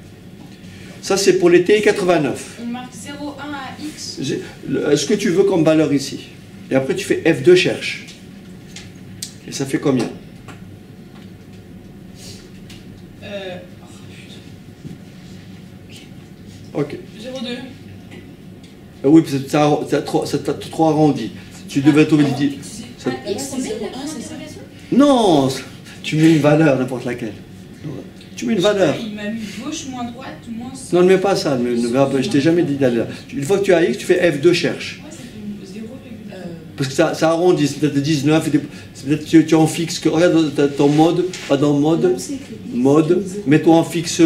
Ça c'est pour les TI 89. On marque 0,1 à X. Ce que tu veux comme valeur ici. Et après tu fais F2 cherche. Et ça fait combien? Ok. 0,2. Oui, ça t'a trop arrondi. Tu devais trouver du... X, on met la point d'interrogation? Non, tu mets une valeur, n'importe laquelle. Tu mets une valeur. Il m'a mis gauche moins droite moins... Non, ne mets pas ça. Je t'ai jamais dit d'aller là. Une fois que tu as X, tu fais F2 cherche. Ouais, ça fait 0,2. Parce que ça arrondit, c'est peut-être 19, c'est peut-être que tu en fixes. Regarde ton mode, pas dans mode, mets-toi en fixe,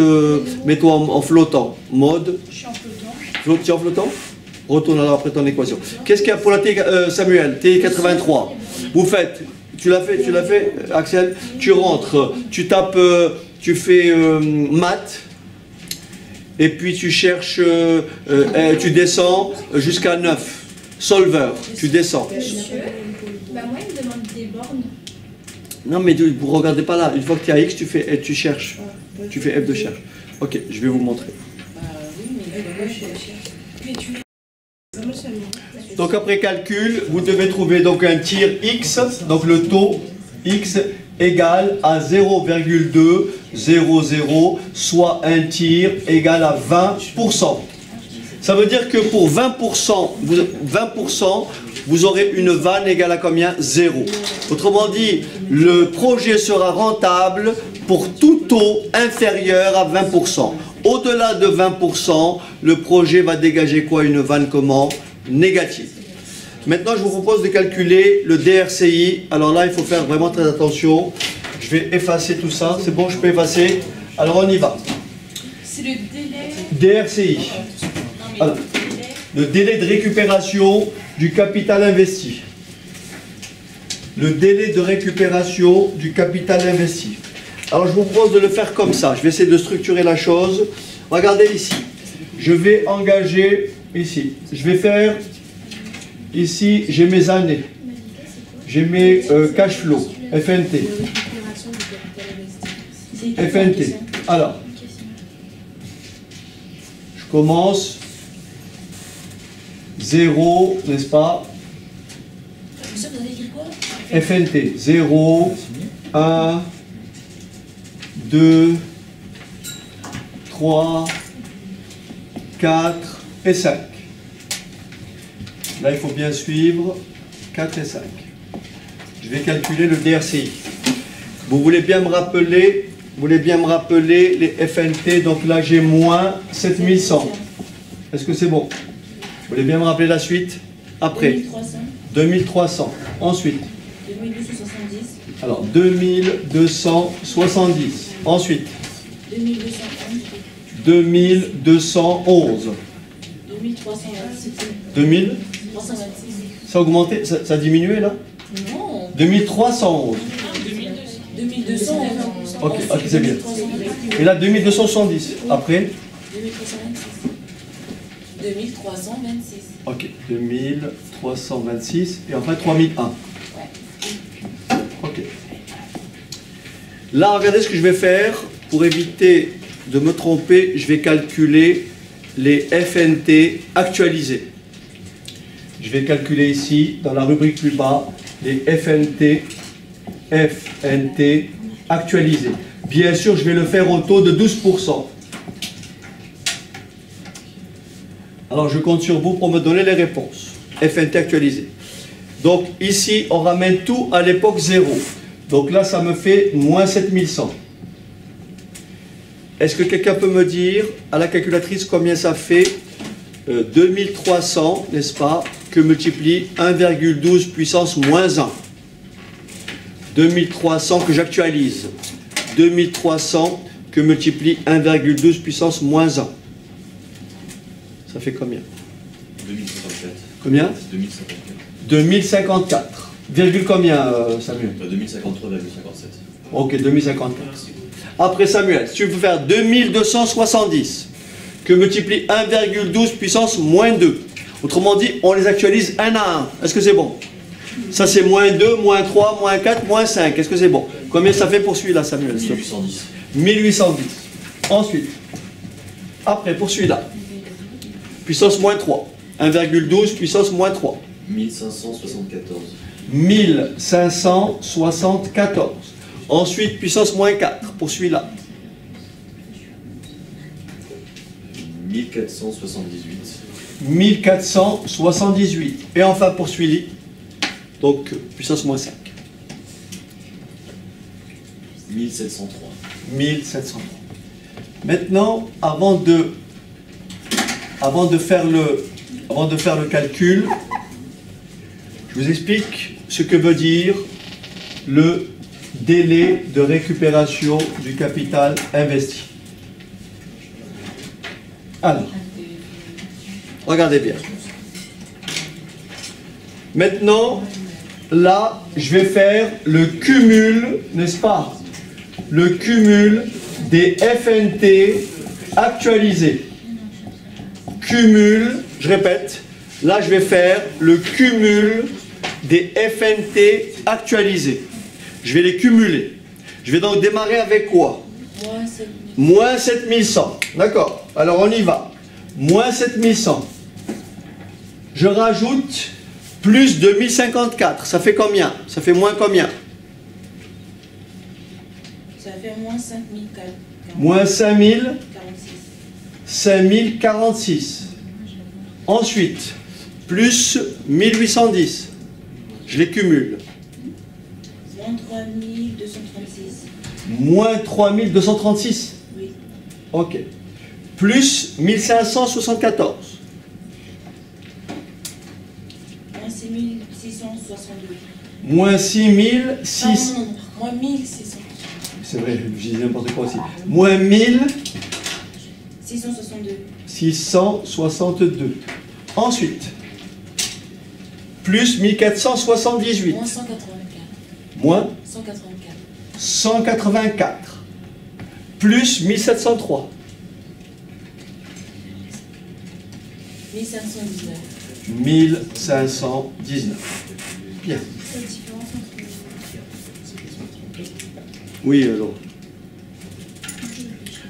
mets-toi en flottant. Mode, Je suis en flottant. tu es en flottant? Retourne alors après ton équation. Qu'est-ce qu'il y a pour la T, Samuel, T83? Vous faites, tu l'as fait, Axel? Tu rentres, tu tapes, tu fais maths, et puis tu cherches, tu descends jusqu'à 9. Solver, tu descends. Bah moi, il me demande des bornes. Non, mais vous ne regardez pas là. Une fois que tu as X, tu cherches. Tu fais F de cherche. Ok, je vais vous montrer. Donc après calcul, vous devez trouver donc un tir X, donc le taux X égale à 0,200, soit un tir égal à 20%. Ça veut dire que pour 20%, vous aurez une vanne égale à combien? 0. Autrement dit, le projet sera rentable pour tout taux inférieur à 20%. Au-delà de 20%, le projet va dégager quoi? Une vanne comment? Négative. Maintenant, je vous propose de calculer le DRCI. Alors là, il faut faire vraiment très attention. Je vais effacer tout ça. C'est bon, je peux effacer. Alors, on y va. C'est le délai... DRCI. Alors, le délai de récupération du capital investi. Le délai de récupération du capital investi. Alors je vous propose de le faire comme ça. Je vais essayer de structurer la chose. Regardez ici. Je vais engager ici. Je vais faire ici, j'ai mes années. J'ai mes cash flow, FNT. FNT. Alors, je commence. 0, n'est-ce pas? FNT, 0, 1, 2, 3, 4 et 5. Là, il faut bien suivre 4 et 5. Je vais calculer le DRCI. Vous voulez bien me rappeler les FNT, donc là j'ai moins 7100. Est-ce que c'est bon? Vous voulez bien me rappeler la suite? Après. 2300. 2300. Ensuite. 2270. Alors, 2270. Ensuite. 2211. 2211. 2326. 2000. 326. Ça a augmenté? Ça a diminué là? Non. 2311. 2200. Ok, c'est bien. Et là, 2270. Après? 2326. 2326. Ok, 2326. Et enfin 3001. Ouais. Ok. Là, regardez ce que je vais faire. Pour éviter de me tromper, je vais calculer les FNT actualisés. Je vais calculer ici, dans la rubrique plus bas, les FNT actualisés. Bien sûr, je vais le faire au taux de 12%. Alors, je compte sur vous pour me donner les réponses. FNT actualisé. Donc, ici, on ramène tout à l'époque 0. Donc là, ça me fait moins 7100. Est-ce que quelqu'un peut me dire, à la calculatrice, combien ça fait 2300, n'est-ce pas, que multiplie 1,12 puissance moins 1. 2300 que j'actualise. 2300 que multiplie 1,12 puissance moins 1. Ça fait combien? 2054. Combien? 2054. 2054. Virgule combien, Samuel? 2053,57. Ok, 2054. Après Samuel, si tu veux faire 2270, que multiplie 1,12 puissance moins 2. Autrement dit, on les actualise un à un. Est-ce que c'est bon? Ça c'est moins 2, moins 3, moins 4, moins 5. Est-ce que c'est bon? Combien ça fait pour celui-là, Samuel? 1810. 1810. Ensuite, après, pour celui-là, puissance moins 3. 1,12 puissance moins 3. 1574. 1574. Ensuite, puissance moins 4 pour celui-là. 1478. 1478. Et enfin, pour celui-là, donc puissance moins 5. 1703. 1703. Maintenant, avant de faire le calcul, je vous explique ce que veut dire le délai de récupération du capital investi. Alors, regardez bien. Maintenant, là, je vais faire le cumul, n'est-ce pas? Le cumul des FNT actualisés. Cumul, je répète, là je vais faire le cumul des FNT actualisés. Je vais les cumuler. Je vais donc démarrer avec quoi? Moins 7100. D'accord. Alors on y va. Moins 7100. Je rajoute plus 2054. Ça fait combien? Ça fait moins combien? Ça fait moins 5046. Moins 5046. Ensuite, plus 1810. Je les cumule. Moins 3236. Moins 3236. Oui. Ok. Plus 1574. Moins 6662. Moins 6006. Non, moins 1600. C'est vrai, je dis n'importe quoi aussi. Moins 662. 662. Ensuite, plus 1478. Moins 184. Moins 184. 184. Plus 1703. 1519. 1519. Bien. Cette différence entre Oui, alors.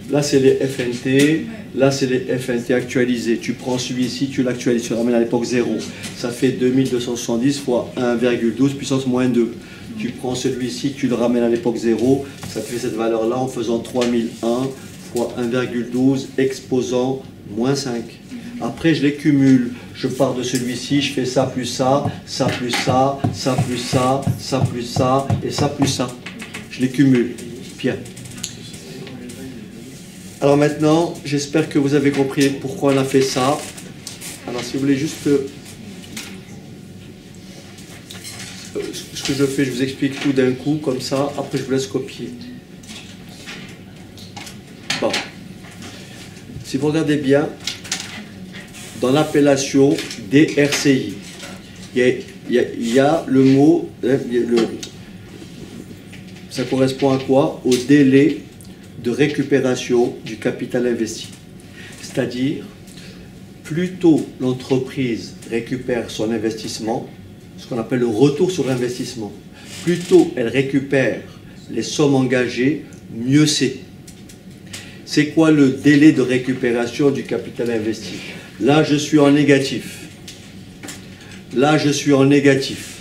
Là, c'est les FNT. Là, c'est les FNT actualisés. Tu prends celui-ci, tu l'actualises, tu le ramènes à l'époque 0. Ça fait 2270 fois 1,12 puissance moins 2. Tu prends celui-ci, tu le ramènes à l'époque 0. Ça te fait cette valeur-là en faisant 3001 fois 1,12 exposant moins 5. Après, je les cumule. Je pars de celui-ci, je fais ça plus ça, ça plus ça, ça plus ça, ça plus ça, et ça plus ça. Je les cumule. Bien. Alors maintenant, j'espère que vous avez compris pourquoi on a fait ça. Alors si vous voulez juste... ce que je fais, je vous explique tout d'un coup, comme ça. Après, je vous laisse copier. Bon. Si vous regardez bien, dans l'appellation DRCI, il y a le mot... ça correspond à quoi? Au délai de récupération du capital investi. C'est-à-dire, plus tôt l'entreprise récupère son investissement, ce qu'on appelle le retour sur l'investissement, plus tôt elle récupère les sommes engagées, mieux c'est. C'est quoi le délai de récupération du capital investi? Là, je suis en négatif. Là, je suis en négatif.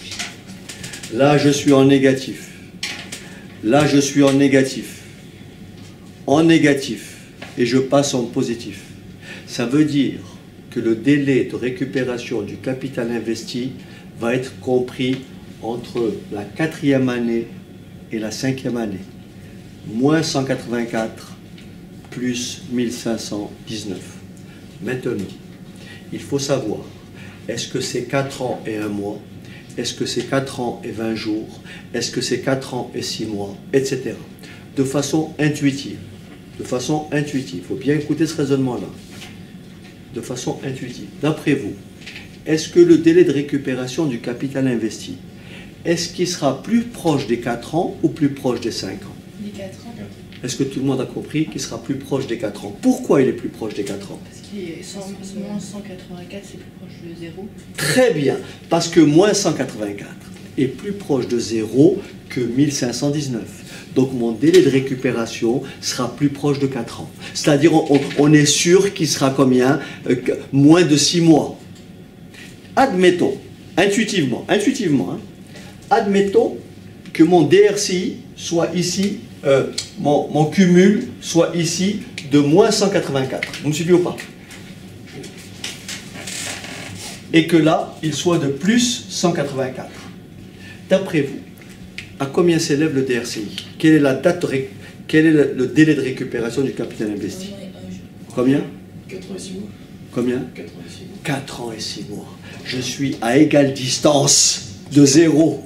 Là, je suis en négatif. Là, je suis en négatif. En négatif. Et je passe en positif. Ça veut dire que le délai de récupération du capital investi va être compris entre la 4e année et la 5e année. Moins 184 plus 1519. Maintenant, il faut savoir, est-ce que c'est 4 ans et 1 mois? Est-ce que c'est 4 ans et 20 jours? Est-ce que c'est 4 ans et 6 mois? Etc. De façon intuitive. De façon intuitive. Il faut bien écouter ce raisonnement-là. De façon intuitive. D'après vous, est-ce que le délai de récupération du capital investi, est-ce qu'il sera plus proche des 4 ans ou plus proche des 5 ans? Les 4 ans. Est-ce que tout le monde a compris qu'il sera plus proche des 4 ans? Pourquoi il est plus proche des 4 ans? Parce qu'il est moins 184, c'est plus proche de 0. Très bien, parce que moins 184 est plus proche de 0 que 1519. Donc mon délai de récupération sera plus proche de 4 ans. C'est-à-dire on est sûr qu'il sera combien? Moins de 6 mois. Admettons, intuitivement, hein, admettons que mon DRCI soit ici, mon cumul soit ici de moins 184. Vous me suivez ou pas? Et que là, il soit de plus 184. D'après vous, à combien s'élève le DRCI? Quelle est la date, quel est le délai de récupération du capital investi? Combien? 4 ans et 6 mois. Combien? 4 ans et 6 mois. 4 ans et 6 mois. Je suis à égale distance de 0.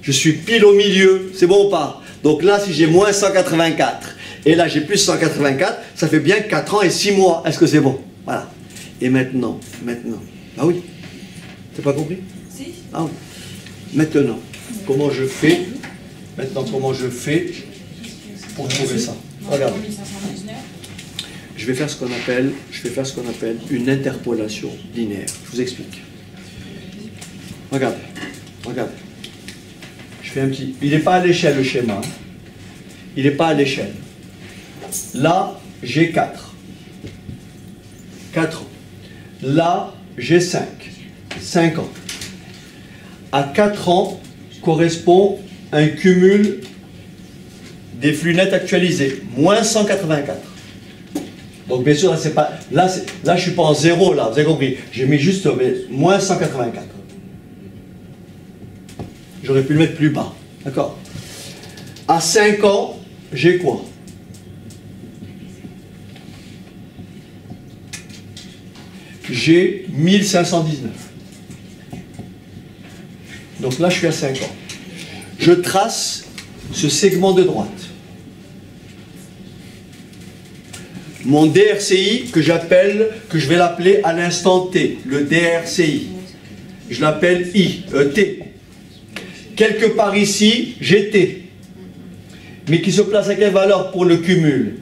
Je suis pile au milieu. C'est bon ou pas? Donc là, si j'ai moins 184 et là j'ai plus 184, ça fait bien 4 ans et 6 mois. Est-ce que c'est bon? Voilà. Et maintenant. Ah oui. T'as pas compris? Si. Ah oui. Maintenant, comment je fais? Maintenant, comment je fais pour trouver ça? Regarde. Je vais faire ce qu'on appelle une interpolation linéaire. Je vous explique. Regardez. Je fais un petit. Il n'est pas à l'échelle le schéma. Hein. Il n'est pas à l'échelle. Là, j'ai 4. 4 ans. Là, j'ai 5. 5 ans. À 4 ans correspond un cumul des flux nets actualisés, moins 184. Donc bien sûr, là, c'est pas, là je ne suis pas en 0, là, vous avez compris. J'ai mis juste moins 184. J'aurais pu le mettre plus bas. D'accord? À 5 ans, j'ai quoi? J'ai 1519. Donc là, je suis à 5 ans. Je trace ce segment de droite. Mon DRCI que je vais l'appeler à l'instant T, le DRCI. Je l'appelle T. Quelque part ici, j'ai T. Mais qui se place à quelle valeur pour le cumul?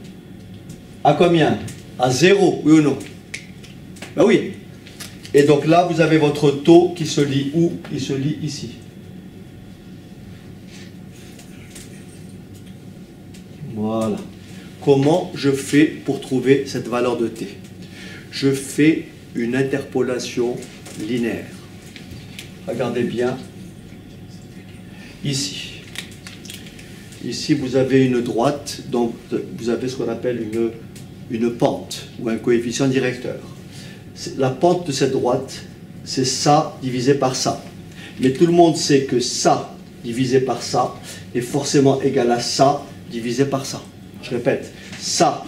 À combien? À 0, oui ou non? Ben oui. Et donc là, vous avez votre taux qui se lit où? Il se lit ici. Voilà. Comment je fais pour trouver cette valeur de T? Je fais une interpolation linéaire. Regardez bien. Ici. Ici, vous avez une droite, donc vous avez ce qu'on appelle une pente, ou un coefficient directeur. La pente de cette droite, c'est ça divisé par ça. Mais tout le monde sait que ça divisé par ça est forcément égal à ça divisé par ça. Je répète, ça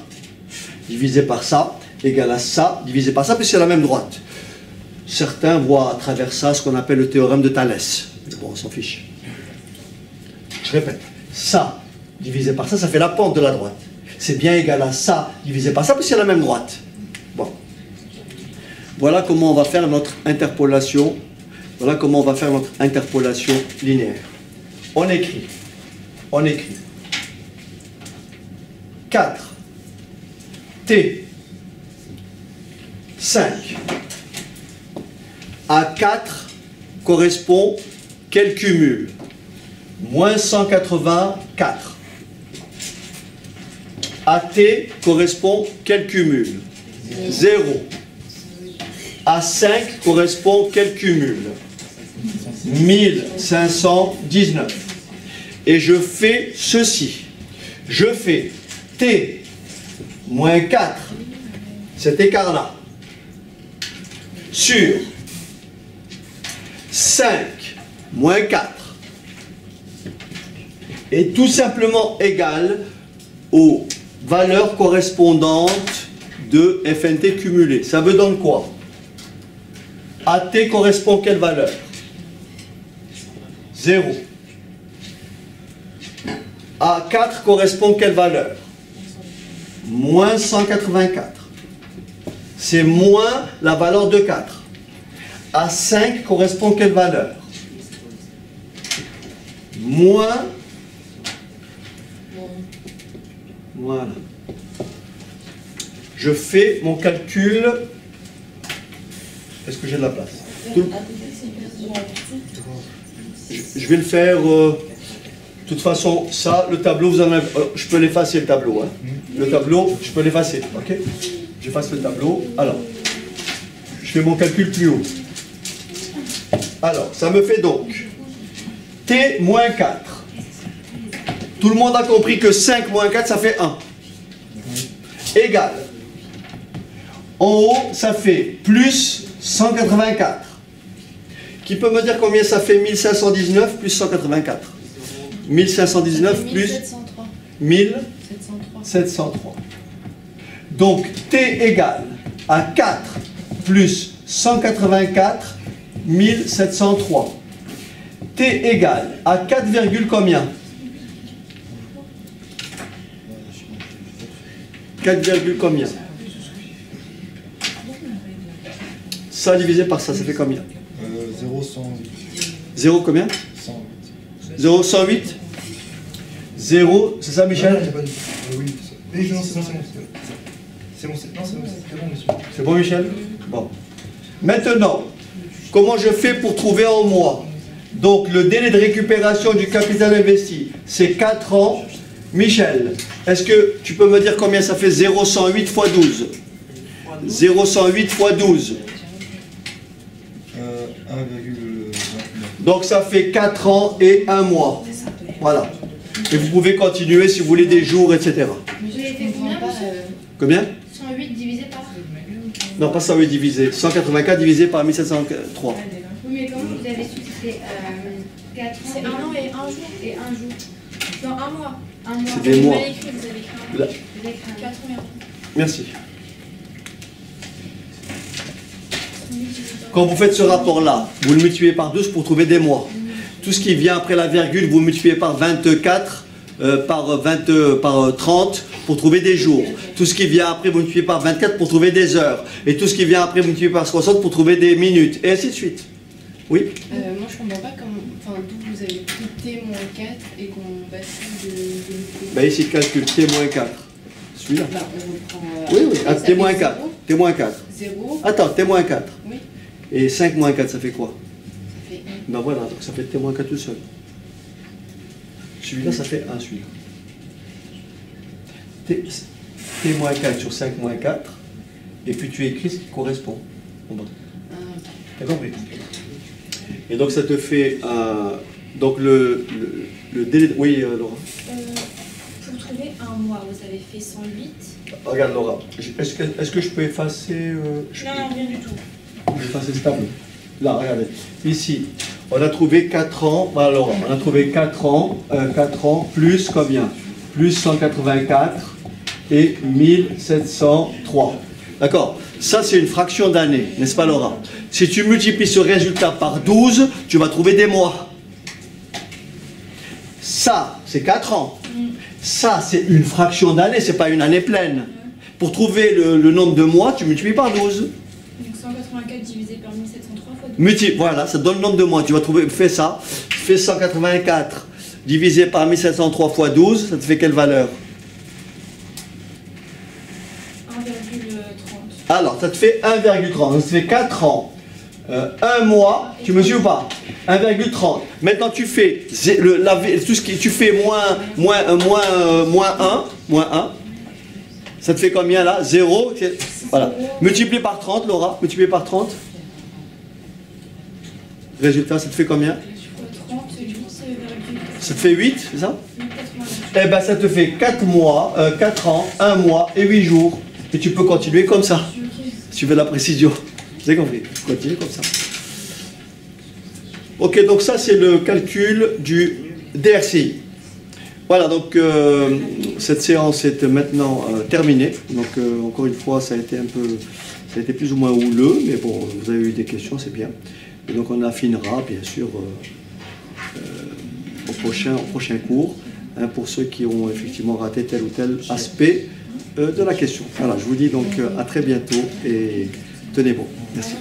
divisé par ça égale à ça divisé par ça, puis c'est la même droite. Certains voient à travers ça ce qu'on appelle le théorème de Thalès. Mais bon, on s'en fiche. Je répète, ça divisé par ça, ça fait la pente de la droite. C'est bien égal à ça divisé par ça, puis c'est la même droite. Bon. Voilà comment on va faire notre interpolation. Voilà comment on va faire notre interpolation linéaire. On écrit. 4 T 5 à 4 correspond quel cumul? Moins 184. À T correspond quel cumul? 0. À 5 correspond quel cumul? 1519. Et je fais ceci. Je fais T moins 4, cet écart-là, sur 5 moins 4 est tout simplement égal aux valeurs correspondantes de FNT cumulé. Ça veut donc quoi? à t correspond quelle valeur? 0. À 4 correspond quelle valeur? Moins 184. C'est moins la valeur de 4. À 5 correspond quelle valeur? Moins. Voilà. Je fais mon calcul. Est-ce que j'ai de la place? Je vais le faire. De toute façon, ça, le tableau, vous en avez. Je peux l'effacer le tableau. Hein. Le tableau, je peux l'effacer. Ok? J'efface le tableau. Alors, je fais mon calcul plus haut. Alors, ça me fait donc t moins 4. Tout le monde a compris que 5 moins 4, ça fait 1. Égal. En haut, ça fait plus 184. Qui peut me dire combien ça fait 1519 plus 184? 1519 plus 1703. Donc, t égale à 4 plus 184, 1703. T égale à 4, combien? 4, combien? Ça divisé par ça, ça fait combien? 0,108. 0 combien? 0, 108? 0, c'est ça Michel? Oui, non, c'est bon, c'est bon, monsieur. C'est bon Michel? Bon. Maintenant, comment je fais pour trouver en mois? Donc le délai de récupération du capital investi, c'est 4 ans. Michel, est-ce que tu peux me dire combien ça fait 0,108 fois 12? 0,108 fois 12. 1,29. Donc ça fait 4 ans et 1 mois. Voilà. Et vous pouvez continuer si vous voulez des jours, etc. J'ai fait combien, monsieur? Combien? 108 divisé par... Non, pas 108 divisé. 184 divisé par 1703. Oui, mais comment vous avez su que c'était 4 ans? C'est 1 an et 1 jour. Et 1 jour. Dans 1 mois. Un mois. C'est des mois. Vous avez écrit, vous avez écrit un Là. mois. Vous avez écrit un 4 ans et 1 an. Merci. Quand vous faites ce rapport-là, vous le multipliez par 12 pour trouver des mois. Tout ce qui vient après la virgule, vous le multipliez par 24, par 30 pour trouver des jours. Tout ce qui vient après, vous multipliez par 24 pour trouver des heures. Et tout ce qui vient après, vous multipliez par 60 pour trouver des minutes. Et ainsi de suite. Oui? Moi, je comprends pas d'où vous avez pris t-4 et qu'on bascule de... Ben ici, calcul T-4. Celui-là. Là, on reprend... Oui, oui, ça fait T-4. 0. T-4. 0. Attends, T-4. Oui. Et 5 moins 4, ça fait quoi? Ça fait 1. Ben voilà, donc ça fait T-4 tout seul. Celui-là, ça fait 1, celui-là. T-4 sur 5 moins 4. Et puis tu écris ce qui correspond. Bon. T'as compris? Et donc ça te fait... donc le délai... Oui, Laura. Pour trouver un mois, vous avez fait 108. Regarde, Laura. Est-ce que je peux effacer... Non, rien du tout. Je vais effacer ce tableau. Là, regardez. Ici, on a trouvé 4 ans. Voilà, Laura. On a trouvé 4 ans plus combien? Plus 184 et 1703. D'accord? Ça, c'est une fraction d'année, n'est-ce pas, Laura? Si tu multiplies ce résultat par 12, tu vas trouver des mois. Ça, c'est 4 ans. Ça, c'est une fraction d'année, c'est pas une année pleine. Pour trouver le nombre de mois, tu multiplies par 12. Donc 184 divisé par 1703 fois 12. Voilà, ça donne le nombre de mois. Tu vas trouver, fais ça. Fais 184 divisé par 1703 fois 12, ça te fait quelle valeur? 1,30. Alors, ça te fait 1,30. Ça te fait 4 ans. 1 mois, tu mesures ou pas? 1,30. Maintenant, tu fais tout ce qui tu fais moins 1. Ça te fait combien là? 0. Voilà. Multiplié par 30, Laura. Multiplié par 30. Résultat, ça te fait combien? 30, 8, Ça te fait 8, c'est ça? 8,88. Eh bien, ça te fait 4 mois, 4 ans, 1 mois et 8 jours. Et tu peux continuer comme ça. Si tu veux la précision. Vous avez compris? Continue comme ça. Ok, donc ça, c'est le calcul du DRCI. Voilà, donc cette séance est maintenant terminée. Donc, encore une fois, ça a Ça a été plus ou moins houleux, mais bon, vous avez eu des questions, c'est bien. Et donc on affinera, bien sûr, au prochain cours, hein, pour ceux qui ont effectivement raté tel ou tel aspect de la question. Voilà, je vous dis donc à très bientôt et tenez bon. Merci.